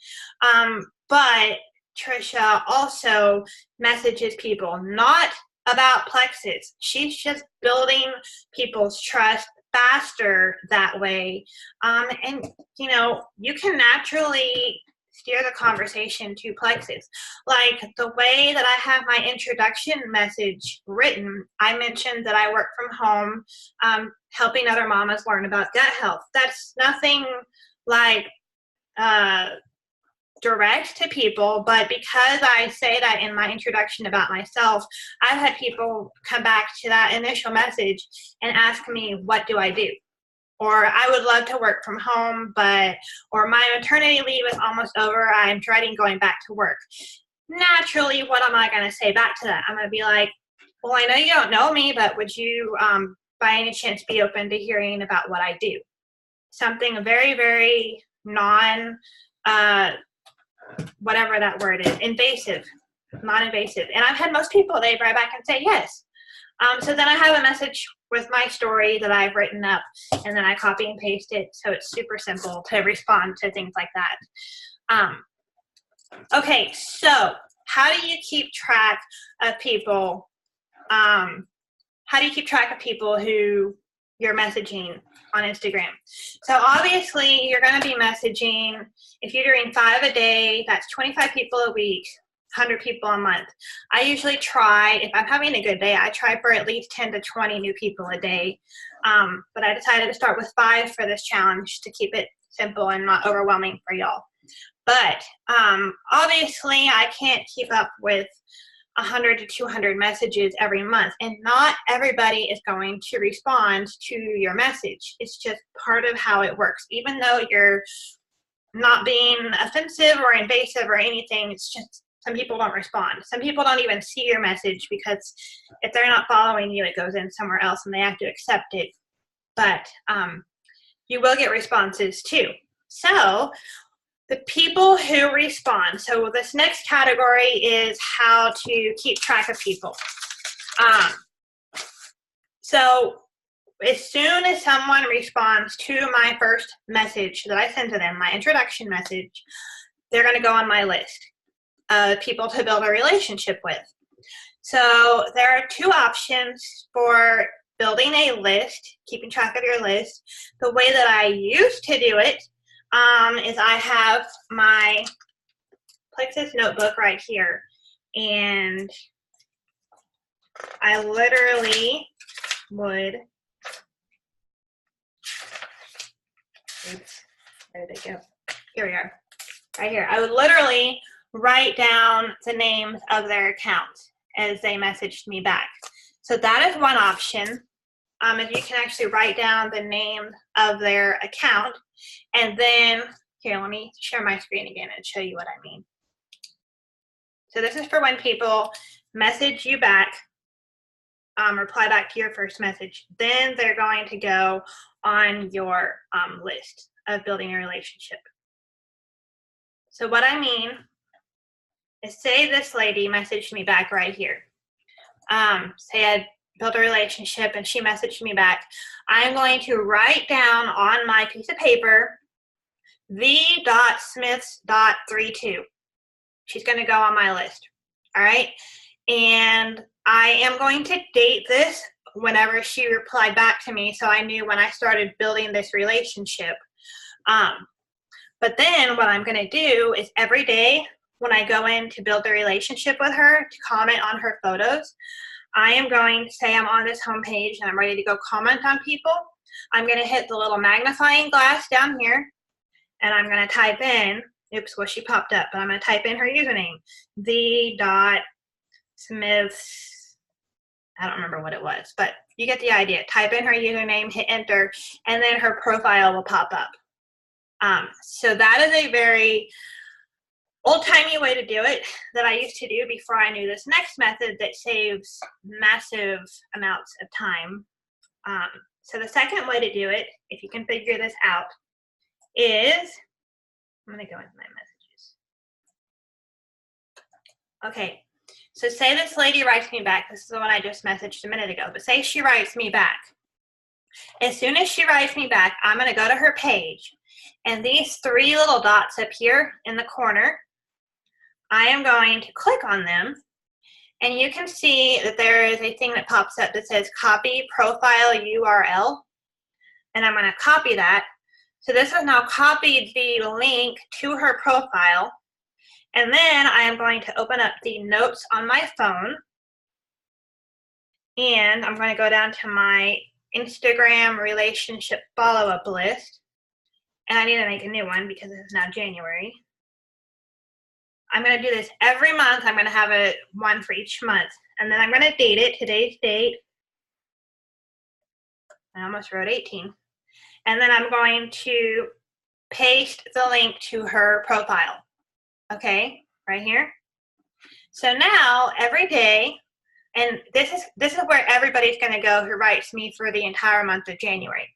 But Trisha also messages people not about Plexus. She's just building people's trust faster that way. And, you know, you can naturally steer the conversation to Plexus. Like the way that I have my introduction message written, I mentioned that I work from home, helping other mamas learn about gut health. That's nothing like direct to people, but because I say that in my introduction about myself, I've had people come back to that initial message and ask me, what do I do? Or I would love to work from home, or my maternity leave is almost over, I'm dreading going back to work. Naturally, what am I going to say back to that? I'm going to be like, well, I know you don't know me, but would you, by any chance, be open to hearing about what I do? Something very, very whatever that word is, invasive, non-invasive. And I've had most people, they write back and say yes. So then I have a message with my story that I've written up, and then I copy and paste it, so it's super simple to respond to things like that. Okay, so how do you keep track of people? How do you keep track of people who you're messaging on Instagram? So obviously you're going to be messaging, if you're doing 5 a day, that's 25 people a week, 100 people a month. I usually try, if I'm having a good day, I try for at least 10 to 20 new people a day. But I decided to start with 5 for this challenge to keep it simple and not overwhelming for y'all. But obviously I can't keep up with 100 to 200 messages every month, and not everybody is going to respond to your message. It's just part of how it works. Even though you're not being offensive or invasive or anything, it's just some people don't respond. Some people don't even see your message, because if they're not following you, it goes in somewhere else and they have to accept it. But you will get responses too. So the people who respond. So this next category is how to keep track of people. So as soon as someone responds to my first message that I send to them, my introduction message, they're going to go on my list of people to build a relationship with. So there are 2 options for building a list, keeping track of your list. The way that I used to do it is I have my Plexus notebook right here, and I literally would, Where did it go? Here we are. Right here. I would literally write down the names of their accounts as they messaged me back. So that is one option. If you can actually write down the name of their account, and then here, let me share my screen again and show you what I mean. So this is for when people message you back, reply back to your first message. Then they're going to go on your list of building a relationship. So what I mean is, say this lady messaged me back right here. Say I built a relationship and she messaged me back. I'm going to write down on my piece of paper v.smiths.32. She's going to go on my list. All right. And I am going to date this whenever she replied back to me, so I knew when I started building this relationship. But then what I'm going to do is every day when I go in to build a relationship with her, to comment on her photos, I am going to say I'm on this homepage and I'm ready to go comment on people. I'm going to hit the little magnifying glass down here, and I'm going to type in, oops, well, she popped up, but I'm going to type in her username, v.smiths, I don't remember what it was, but you get the idea. Type in her username, hit enter, and then her profile will pop up. So that is a very old-timey way to do it that I used to do before I knew this next method that saves massive amounts of time. So the second way to do it, if you can figure this out, is, I'm going to go into my messages. Okay, so say this lady writes me back. This is the one I just messaged a minute ago, but say she writes me back. As soon as she writes me back, I'm going to go to her page, and these three little dots up here in the corner, I am going to click on them, and you can see that there is a thing that pops up that says copy profile URL, and I'm going to copy that. So this has now copied the link to her profile, and then I am going to open up the notes on my phone, and I'm going to go down to my Instagram relationship follow-up list, and I need to make a new one because it's now January. I'm going to do this every month. I'm going to have one for each month, and then I'm going to date it, today's date. I almost wrote 18. And then I'm going to paste the link to her profile. Okay, right here. So now every day, and this is where everybody's going to go who writes me for the entire month of January.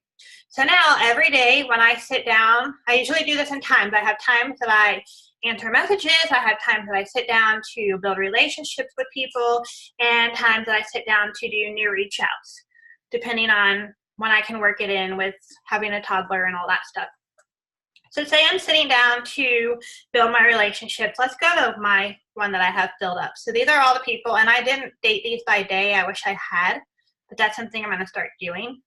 So now every day when I sit down, I usually do this in times. I have times that I answer messages, I have times that I sit down to build relationships with people, and times that I sit down to do new reach outs, depending on when I can work it in with having a toddler and all that stuff. So say I'm sitting down to build my relationships. Let's go to my one that I have filled up. So these are all the people, and I didn't date these by day. I wish I had, but that's something I'm going to start doing.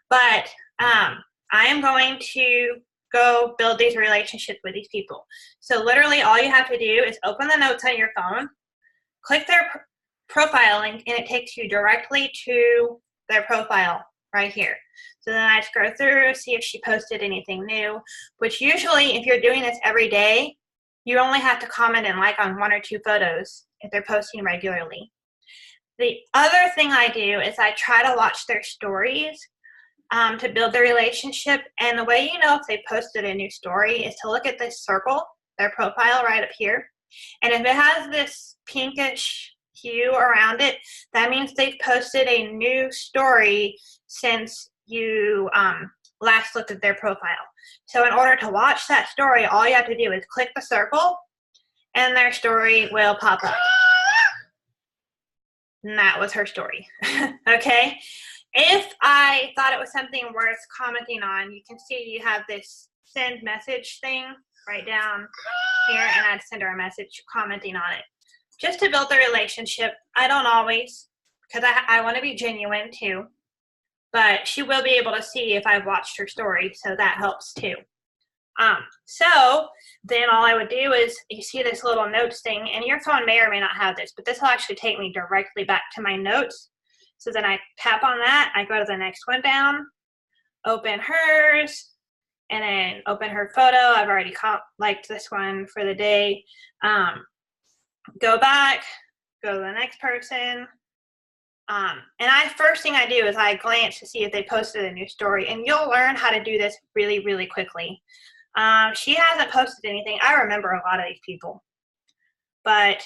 But I am going to go build these relationships with these people. So literally all you have to do is open the notes on your phone, click their profile link, and it takes you directly to their profile right here. So then I just go through, see if she posted anything new, which usually if you're doing this every day, you only have to comment and like on 1 or 2 photos if they're posting regularly. The other thing I do is I try to watch their stories to build the relationship. And the way you know if they posted a new story is to look at this circle, their profile right up here. And if it has this pinkish hue around it, that means they've posted a new story since you last looked at their profile. So in order to watch that story, all you have to do is click the circle and their story will pop up. And that was her story. Okay. If I thought it was something worth commenting on, you can see you have this send message thing right down here, and I'd send her a message commenting on it. Just to build the relationship. I don't always, because I want to be genuine too, but she will be able to see if I've watched her story, so that helps too. So then all I would do is, you see this little notes thing, and your phone may or may not have this, but this will actually take me directly back to my notes. So then I tap on that, I go to the next one down, open hers, and then open her photo. I've already liked this one for the day. Go back, go to the next person. And first thing I do is I glance to see if they posted a new story, and you'll learn how to do this really, really quickly. She hasn't posted anything. I remember a lot of these people, but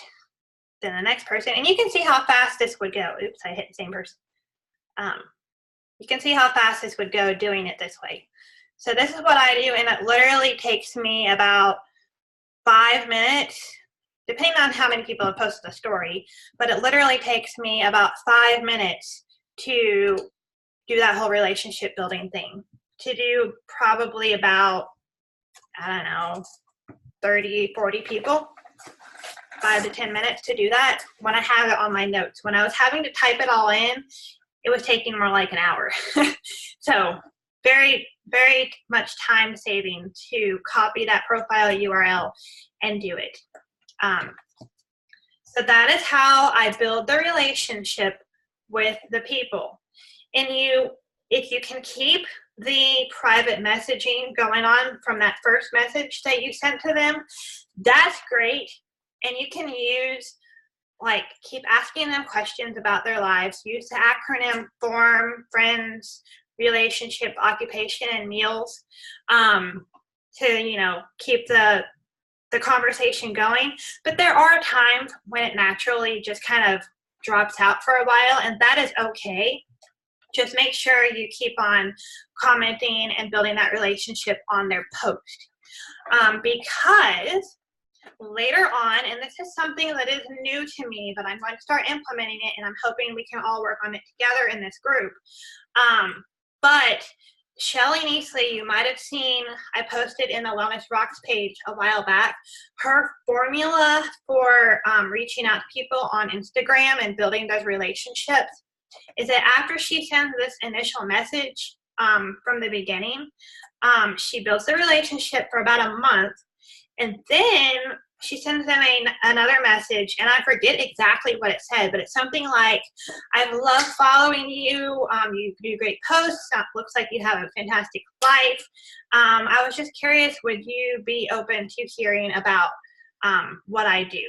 then the next person, and you can see how fast this would go. Oops, I hit the same person. You can see how fast this would go doing it this way. So this is what I do, and it literally takes me about 5 minutes, depending on how many people have posted a story, but it literally takes me about 5 minutes to do that whole relationship building thing. To do probably about, I don't know, 30, 40 people, 5 to 10 minutes to do that when I have it on my notes. When I was having to type it all in, it was taking more like an hour. So very, very much time saving to copy that profile URL and do it. So that is how I build the relationship with the people. And if you can keep the private messaging going on from that first message that you sent to them, that's great. And you can use, keep asking them questions about their lives. Use the acronym FORM, friends, relationship, occupation, and meals, to, keep the conversation going. But there are times when it naturally just kind of drops out for a while, and that is okay. Just make sure you keep on commenting and building that relationship on their post. Because later on, and this is something that is new to me, but I'm going to start implementing it, and I'm hoping we can all work on it together in this group. But Shelly Neasley, you might have seen, I posted in the Wellness Rocks page a while back, her formula for reaching out to people on Instagram and building those relationships is that after she sends this initial message from the beginning, she builds the relationship for about a month, and then she sends them another message, and I forget exactly what it said, but it's something like, "I've loved following you. You do great posts. Looks like you have a fantastic life. I was just curious, would you be open to hearing about what I do?"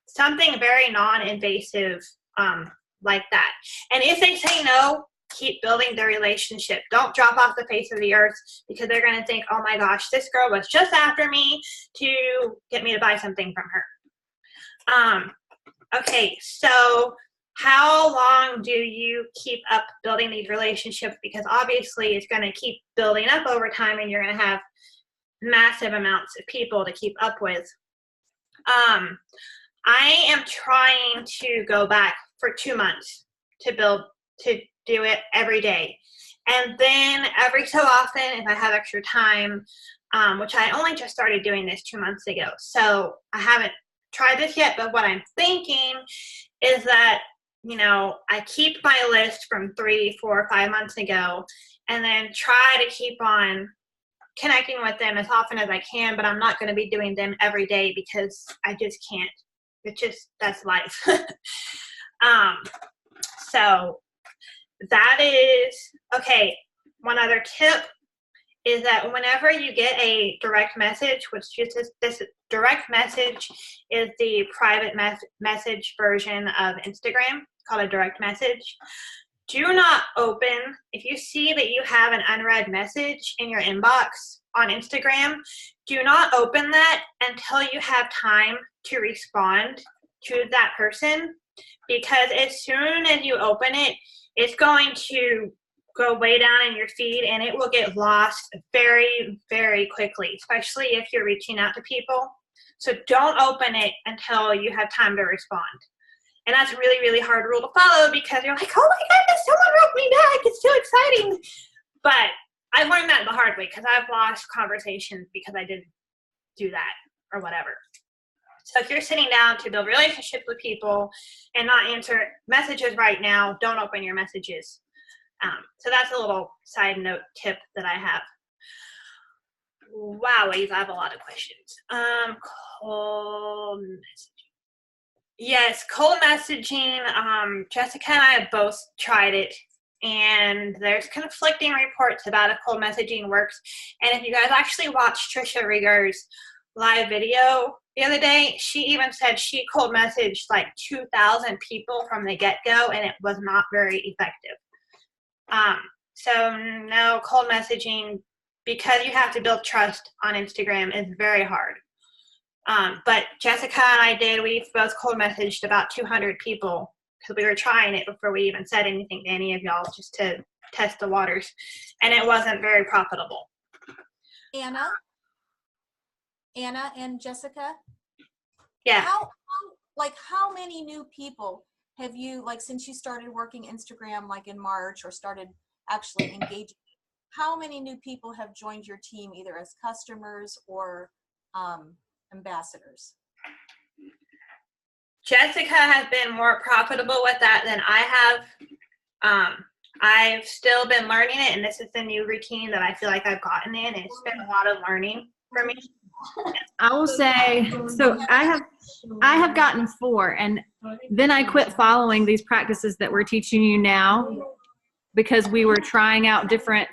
Something very non-invasive like that. And if they say no, keep building the relationship. Don't drop off the face of the earth, because they're going to think, "Oh my gosh, this girl was just after me to get me to buy something from her." Okay, so how long do you keep up building these relationships? Because obviously it's going to keep building up over time, and you're going to have massive amounts of people to keep up with. I am trying to go back for 2 months to do it every day. And then every so often, if I have extra time, which I only just started doing this 2 months ago, so I haven't tried this yet, but what I'm thinking is that, I keep my list from 3, 4, 5 months ago, and then try to keep on connecting with them as often as I can, but I'm not going to be doing them every day because I just can't. That's life. So that is, okay, one other tip is that whenever you get a direct message, which this direct message is the private message version of Instagram, called a direct message, do not open, if you see that you have an unread message in your inbox on Instagram, do not open that until you have time to respond to that person, because as soon as you open it, it's going to go way down in your feed, and it will get lost very, very quickly, especially if you're reaching out to people. So don't open it until you have time to respond. And that's a really, really hard rule to follow, because you're like, "Oh my goodness, someone wrote me back. It's so exciting." But I learned that the hard way, because I've lost conversations because I didn't do that or whatever. So if you're sitting down to build relationships with people and not answer messages right now, don't open your messages. So that's a little side note tip that I have. Wow, I have a lot of questions. Cold messaging. Yes, cold messaging. Jessica and I have both tried it. and there's conflicting reports about if cold messaging works. And if you guys actually watched Trisha Rieger's live video the other day, she even said she cold messaged like 2,000 people from the get-go, and it was not very effective. So no, cold messaging, because you have to build trust on Instagram, is very hard. But Jessica and I we've both cold messaged about 200 people because we were trying it before we even said anything to any of y'all, just to test the waters, and it wasn't very profitable. Anna and Jessica? Yeah. How many new people have you, like, since you started working Instagram, like in March, or started actually engaging, how many new people have joined your team, either as customers or ambassadors? Jessica has been more profitable with that than I have. I've still been learning it, and this is the new routine that I feel like I've gotten in, and it's been a lot of learning for me. I will say, so I have gotten 4, and then I quit following these practices that we're teaching you now because we were trying out different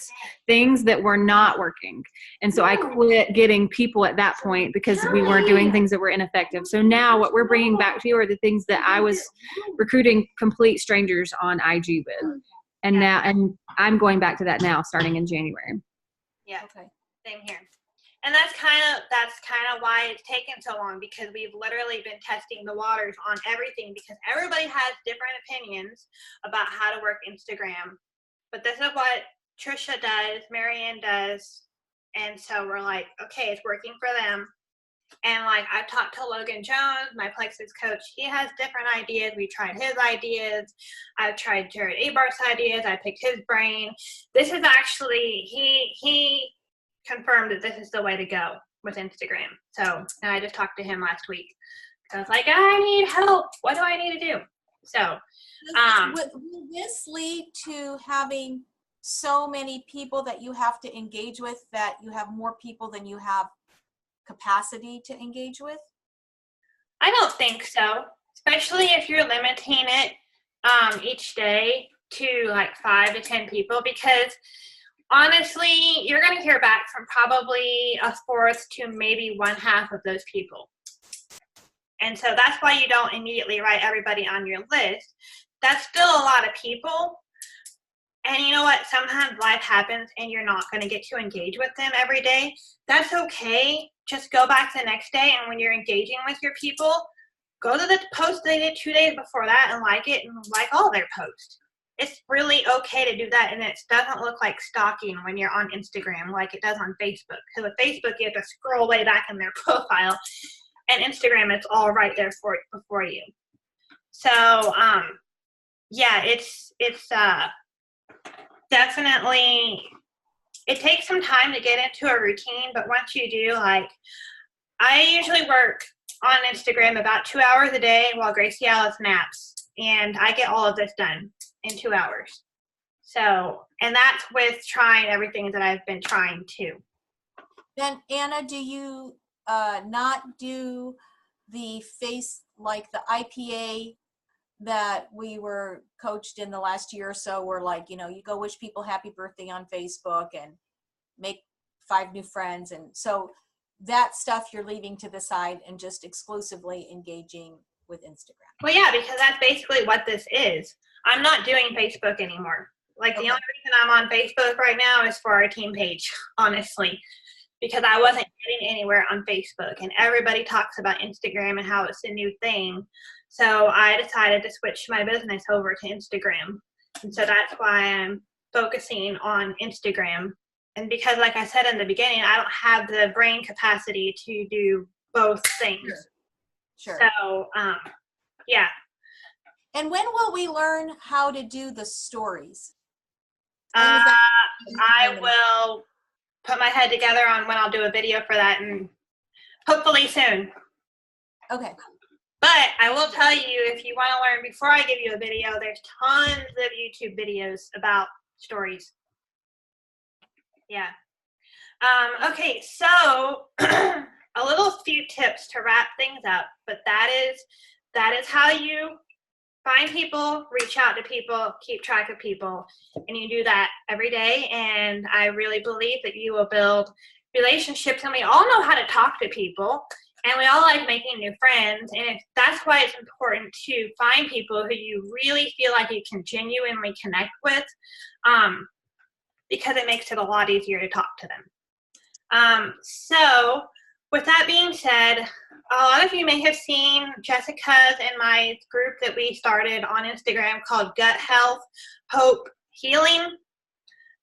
things that were not working. And so I quit getting people at that point because we weren't doing things that were ineffective. So now what we're bringing back to you are the things that I was recruiting complete strangers on IG with. And now, and I'm going back to that now, starting in January. Yeah. Okay. Same here. And that's kind of why it's taken so long, because we've literally been testing the waters on everything, because everybody has different opinions about how to work Instagram. But this is what Trisha does, Marianne does, and so we're like, okay, it's working for them. And like, I've talked to Logan Jones, my Plexus coach. He has different ideas. We tried his ideas. I've tried Jared Abart's ideas. I picked his brain. This is actually, he confirmed that this is the way to go with Instagram. So, and I just talked to him last week. So I was like, I need help. What do I need to do? So, will this lead to having so many people that you have to engage with, that you have more people than you have capacity to engage with? I don't think so, especially if you're limiting it each day to like 5 to 10 people, because honestly, you're going to hear back from probably a fourth to maybe 1/2 of those people. And so that's why you don't immediately write everybody on your list. That's still a lot of people. And you know what? Sometimes life happens and you're not going to get to engage with them every day. That's okay. Just go back the next day, and when you're engaging with your people, go to the post they did 2 days before that and like it, and like all their posts. It's really okay to do that, and it doesn't look like stalking when you're on Instagram like it does on Facebook. Because with Facebook, you have to scroll way back in their profile, and Instagram, it's all right there before you. So, yeah, it's definitely, it takes some time to get into a routine, but once you do, like, I usually work on Instagram about 2 hours a day while Gracie Alice naps, and I get all of this done in 2 hours. So, and that's with trying everything that I've been trying to. Then Anna, do you not do the the IPA that we were coached in the last year or so, where, like, you know, you go wish people happy birthday on Facebook and make 5 new friends, and so that stuff you're leaving to the side and just exclusively engaging with Instagram? Well, yeah, because that's basically what this is. I'm not doing Facebook anymore. Like, the only reason I'm on Facebook right now is for our team page, honestly, because I wasn't getting anywhere on Facebook, and everybody talks about Instagram and how it's the new thing. So I decided to switch my business over to Instagram. And so that's why I'm focusing on Instagram. And because, like I said in the beginning, I don't have the brain capacity to do both things. Sure. So, yeah. And when will we learn how to do the stories? I will put my head together on when I'll do a video for that, and hopefully soon. Okay. But I will tell you, if you want to learn before I give you a video, there's tons of YouTube videos about stories. Yeah. Okay, so a little few tips to wrap things up, but that is how you find people, reach out to people, keep track of people, and you do that every day. And I really believe that you will build relationships, and we all know how to talk to people, and we all like making new friends. And that's why it's important to find people who you really feel like you can genuinely connect with, because it makes it a lot easier to talk to them. So with that being said, a lot of you may have seen Jessica's and my group that we started on Instagram called Gut Health, Hope, Healing.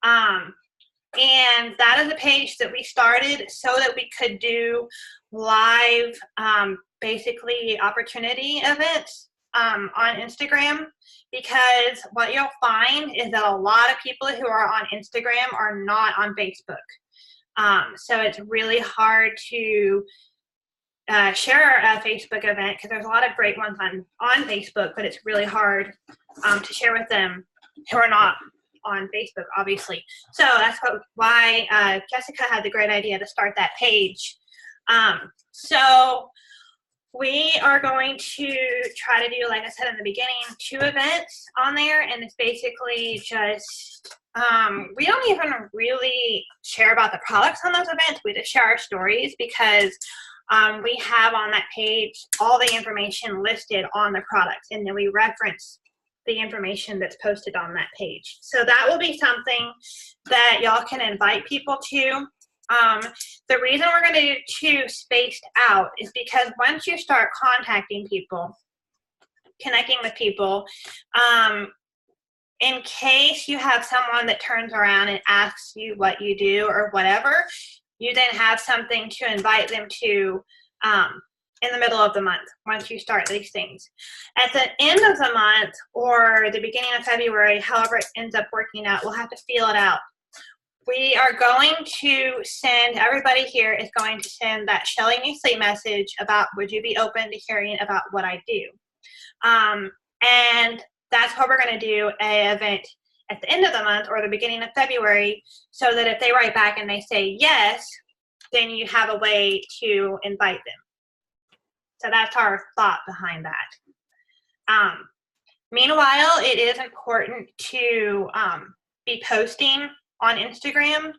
And that is a page that we started so that we could do live, basically opportunity events on Instagram, because what you'll find is that a lot of people who are on Instagram are not on Facebook. So it's really hard to share a Facebook event, because there's a lot of great ones on Facebook, but it's really hard to share with them who are not on Facebook, obviously. So that's why Jessica had the great idea to start that page. So we are going to try to do, like I said in the beginning, 2 events on there, and it's basically just, we don't even really share about the products on those events. We just share our stories, because we have on that page all the information listed on the products, and then we reference the information that's posted on that page. So that will be something that y'all can invite people to. The reason we're going to do 2 spaced out is because once you start contacting people, connecting with people, in case you have someone that turns around and asks you what you do or whatever, you then have something to invite them to in the middle of the month once you start these things. At the end of the month or the beginning of February, however it ends up working out, we'll have to feel it out. We are going to send, everybody here is going to send that Shelly Needs Sleep message about, would you be open to hearing about what I do? And that's what we're going to do an event at the end of the month or the beginning of February, so that if they write back and they say yes, then you have a way to invite them. So that's our thought behind that. Meanwhile, it is important to be posting on Instagram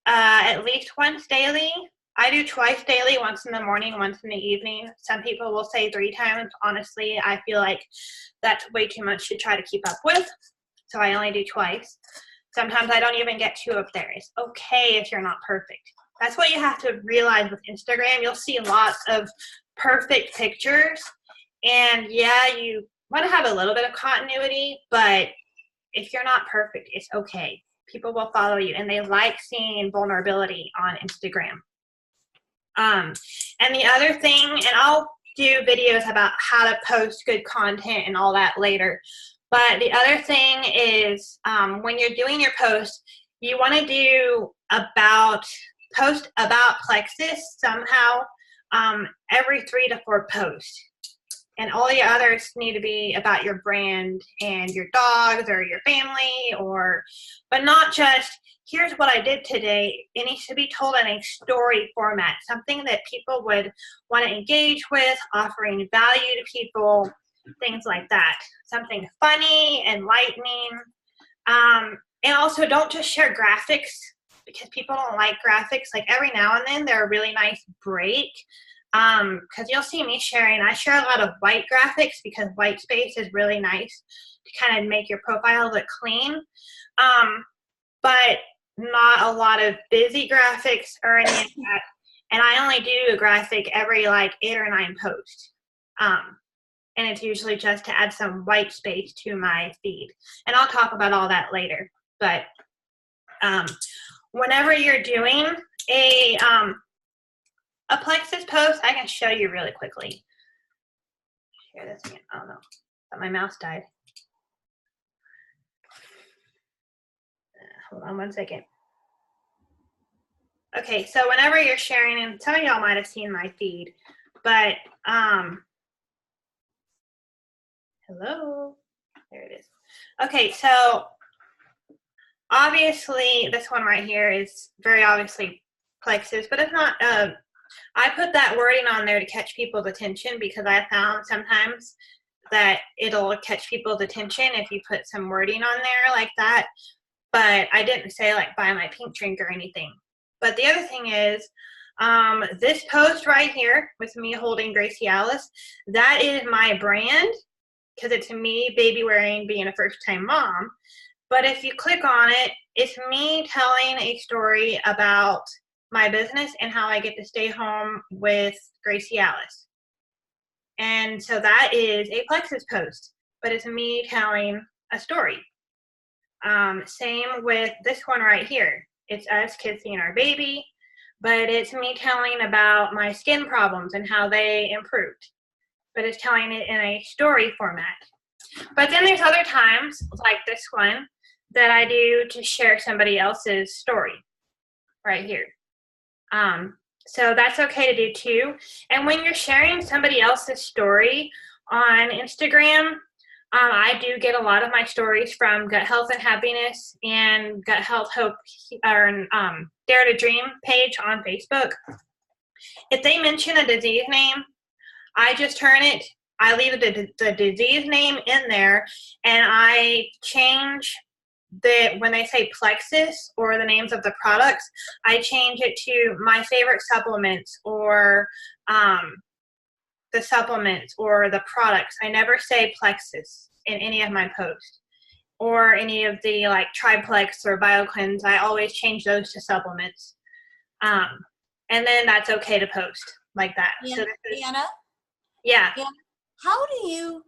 at least once daily. I do twice daily, once in the morning, once in the evening. Some people will say 3 times. Honestly, I feel like that's way too much to try to keep up with, so I only do twice. Sometimes I don't even get 2 up there. It's okay if you're not perfect. That's what you have to realize with Instagram. You'll see lots of perfect pictures, and yeah, you want to have a little bit of continuity, but if you're not perfect, it's okay. People will follow you, and they like seeing vulnerability on Instagram. And the other thing, and I'll do videos about how to post good content and all that later, but the other thing is when you're doing your post, you want to post about Plexus somehow every 3 to 4 posts. And all the others need to be about your brand and your dogs or your family, but not just, here's what I did today. It needs to be told in a story format, something that people would want to engage with, offering value to people, things like that. Something funny, enlightening. And also, don't just share graphics, because people don't like graphics. Like every now and then, they're a really nice break. Because you'll see me sharing, I share a lot of white graphics because white space is really nice to kind of make your profile look clean. But not a lot of busy graphics or any of that. And I only do a graphic every like 8 or 9 posts. And it's usually just to add some white space to my feed. And I'll talk about all that later. But whenever you're doing a Plexus post, I can show you really quickly. Share this again. Oh no, but my mouse died. Hold on 1 second. Okay, so whenever you're sharing, and some of y'all might have seen my feed, but hello, there it is. Okay, so obviously this one right here is very obviously Plexus, but it's not. I put that wording on there to catch people's attention, because I found sometimes that it'll catch people's attention if you put some wording on there like that. But I didn't say like buy my pink drink or anything. But the other thing is, this post right here with me holding Gracie Alice, that is my brand because it's me baby wearing being a first time mom. But if you click on it, it's me telling a story about my business and how I get to stay home with Gracie Alice. And so that is a Plexus post, but it's me telling a story. Same with this one right here. It's us kissing our baby, but it's me telling about my skin problems and how they improved. But it's telling it in a story format. But then there's other times, like this one, that I do to share somebody else's story right here. So that's okay to do too. And when you're sharing somebody else's story on Instagram, I do get a lot of my stories from Gut Health and Happiness and Gut Health Hope or Dare to Dream page on Facebook. If they mention a disease name, I just turn it, I leave the disease name in there, and I change when they say Plexus or the names of the products, I change it to my favorite supplements or the supplements or the products. I never say Plexus in any of my posts or any of the like Triplex or BioCleanse. I always change those to supplements. And then that's okay to post like that. So Anna? Yeah. Anna, how do you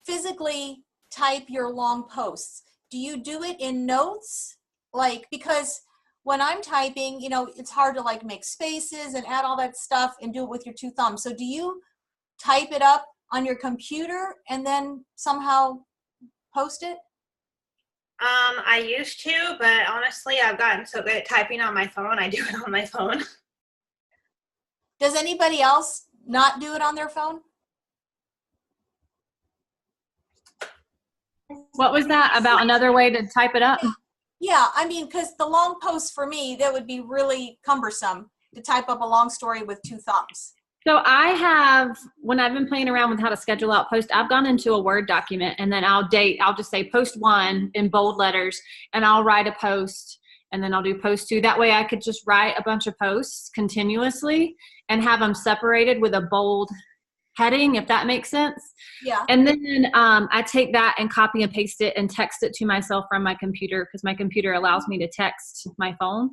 physically type your long posts? Do you do it in notes? Like, because when I'm typing, it's hard to like make spaces and add all that stuff and do it with your two thumbs. So do you type it up on your computer and then somehow post it? I used to, but honestly, I've gotten so good at typing on my phone, I do it on my phone. Does anybody else not do it on their phone? What was that about another way to type it up? Yeah, I mean, because the long posts for me, that would be really cumbersome to type up a long story with two thumbs. So when I've been playing around with how to schedule out posts, I've gone into a Word document and then I'll just say post 1 in bold letters and I'll write a post and then I'll do post 2. That way I could just write a bunch of posts continuously and have them separated with a bold heading, if that makes sense. Yeah. And then I take that and copy and paste it and text it to myself from my computer because my computer allows me to text my phone,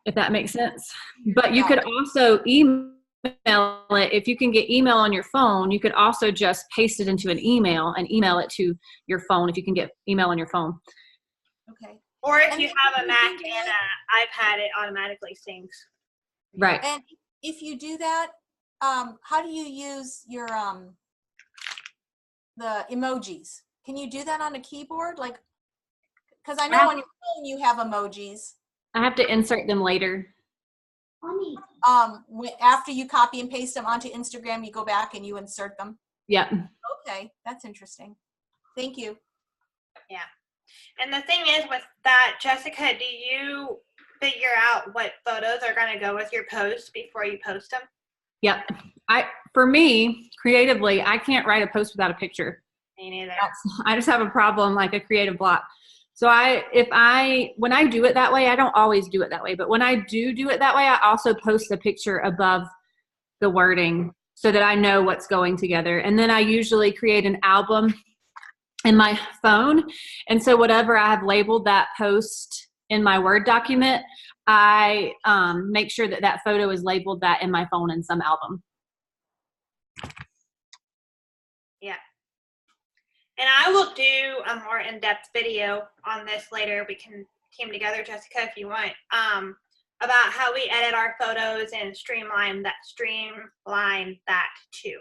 if that makes sense. But you could also email it. If you can get email on your phone, you could also just paste it into an email and email it to your phone if you can get email on your phone. Okay. Or if you have a Mac and an iPad, it automatically syncs. Right. And if you do that, how do you use your the emojis? Can you do that on a keyboard? Like, because I know on your phone you have emojis. I have to insert them later. After you copy and paste them onto Instagram, you go back and you insert them. Yep. Okay, that's interesting. Thank you. Yeah. And the thing is with that, Jessica, do you figure out what photos are going to go with your posts before you post them? Yep. For me, creatively, I can't write a post without a picture. Me neither. I just have a problem, like a creative block. So when I do it that way, I don't always do it that way, but when I do it that way, I also post a picture above the wording so that I know what's going together. And then I usually create an album in my phone. And so whatever I have labeled that post in my Word document, I make sure that photo is labeled that in my phone in some album. Yeah. And I will do a more in-depth video on this later. We can team together, Jessica, if you want, about how we edit our photos and streamline that too.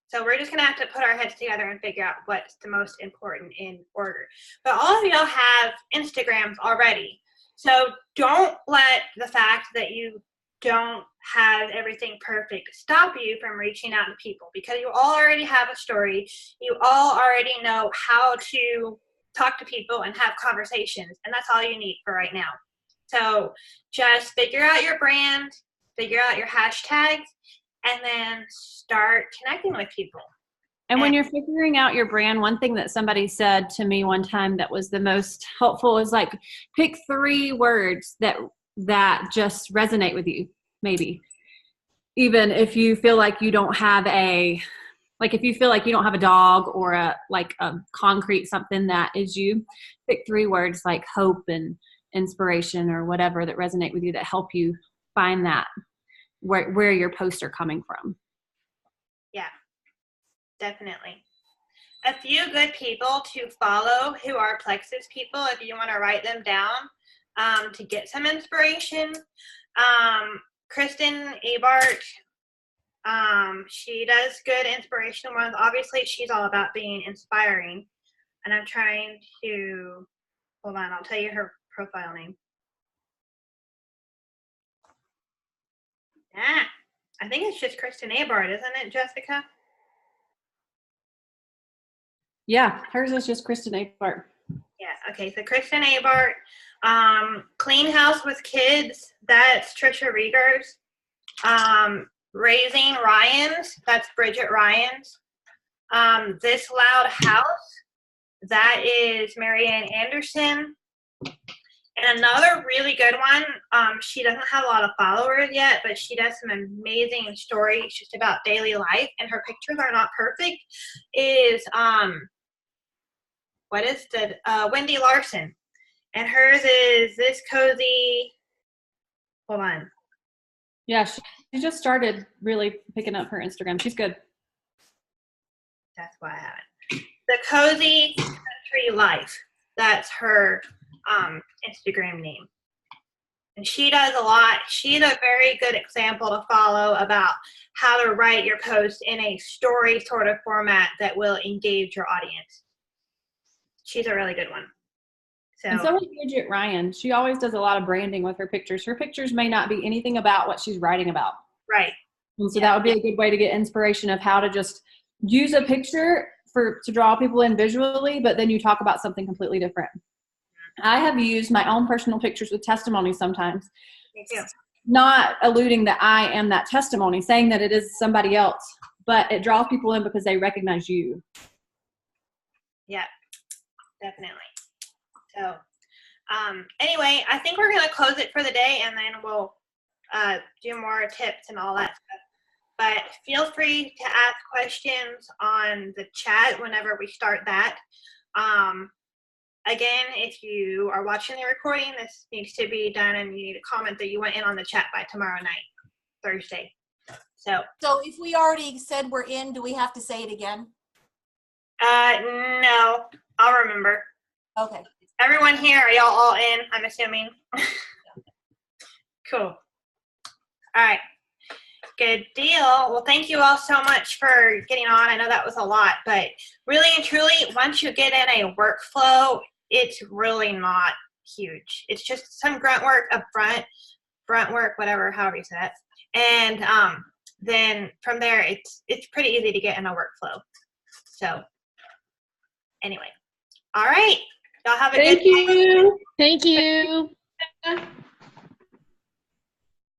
So we're just going to have to put our heads together and figure out what's the most important in order. But all of y'all have Instagrams already. So don't let the fact that you don't have everything perfect stop you from reaching out to people, because you all already have a story. You all already know how to talk to people and have conversations, and that's all you need for right now. So just figure out your brand, figure out your hashtags, and then start connecting with people. And when you're figuring out your brand, one thing that somebody said to me one time that was the most helpful is like, pick 3 words that just resonate with you, maybe. Even if you feel like you don't have if you feel like you don't have a dog or a concrete something that is you, pick 3 words like hope and inspiration or whatever that resonate with you that help you find that where your posts are coming from. Yeah, definitely. A few good people to follow who are Plexus people, if you want to write them down to get some inspiration. Kristen Abart, she does good inspirational ones. Obviously, she's all about being inspiring. And I'm trying to, hold on, I'll tell you her profile name. Yeah, I think it's just Kristen Abart, isn't it, Jessica? Yeah, hers is just Kristen Abart. Yeah, okay, so Kristen Abart. Clean House with Kids, that's Trisha Riegers. Raising Ryans, that's Bridget Ryans. This Loud House, that is Marianne Anderson. And another really good one, she doesn't have a lot of followers yet, but she does some amazing stories just about daily life, and her pictures are not perfect, is Wendy Larson. And hers is This Cozy, hold on. Yeah, she just started really picking up her Instagram. She's good. That's why I haven't. The Cozy Country Life, that's her Instagram name. And she does a lot. She's a very good example to follow about how to write your post in a story sort of format that will engage your audience. She's a really good one. And so is Bridget Ryan. She always does a lot of branding with her pictures. Her pictures may not be anything about what she's writing about. Right. And so that would be a good way to get inspiration of how to just use a picture to draw people in visually, but then you talk about something completely different. I have used my own personal pictures with testimonies sometimes. Me too. Not alluding that I am that testimony, saying that it is somebody else, but it draws people in because they recognize you. Yeah, definitely. So anyway, I think we're going to close it for the day, and then we'll do more tips and all that stuff. But feel free to ask questions on the chat whenever we start that. Again, if you are watching the recording, this needs to be done, and you need to comment that you went in on the chat by tomorrow night, Thursday. So if we already said we're in, do we have to say it again? No, I'll remember. Okay. Everyone here, are y'all all in, I'm assuming? Cool. All right. Good deal. Well, thank you all so much for getting on. I know that was a lot, but really and truly, once you get in a workflow, it's really not huge. It's just some grunt work up front work, whatever, however you say it. And then from there, it's pretty easy to get in a workflow. So anyway, all right. Y'all have a good day. Thank you.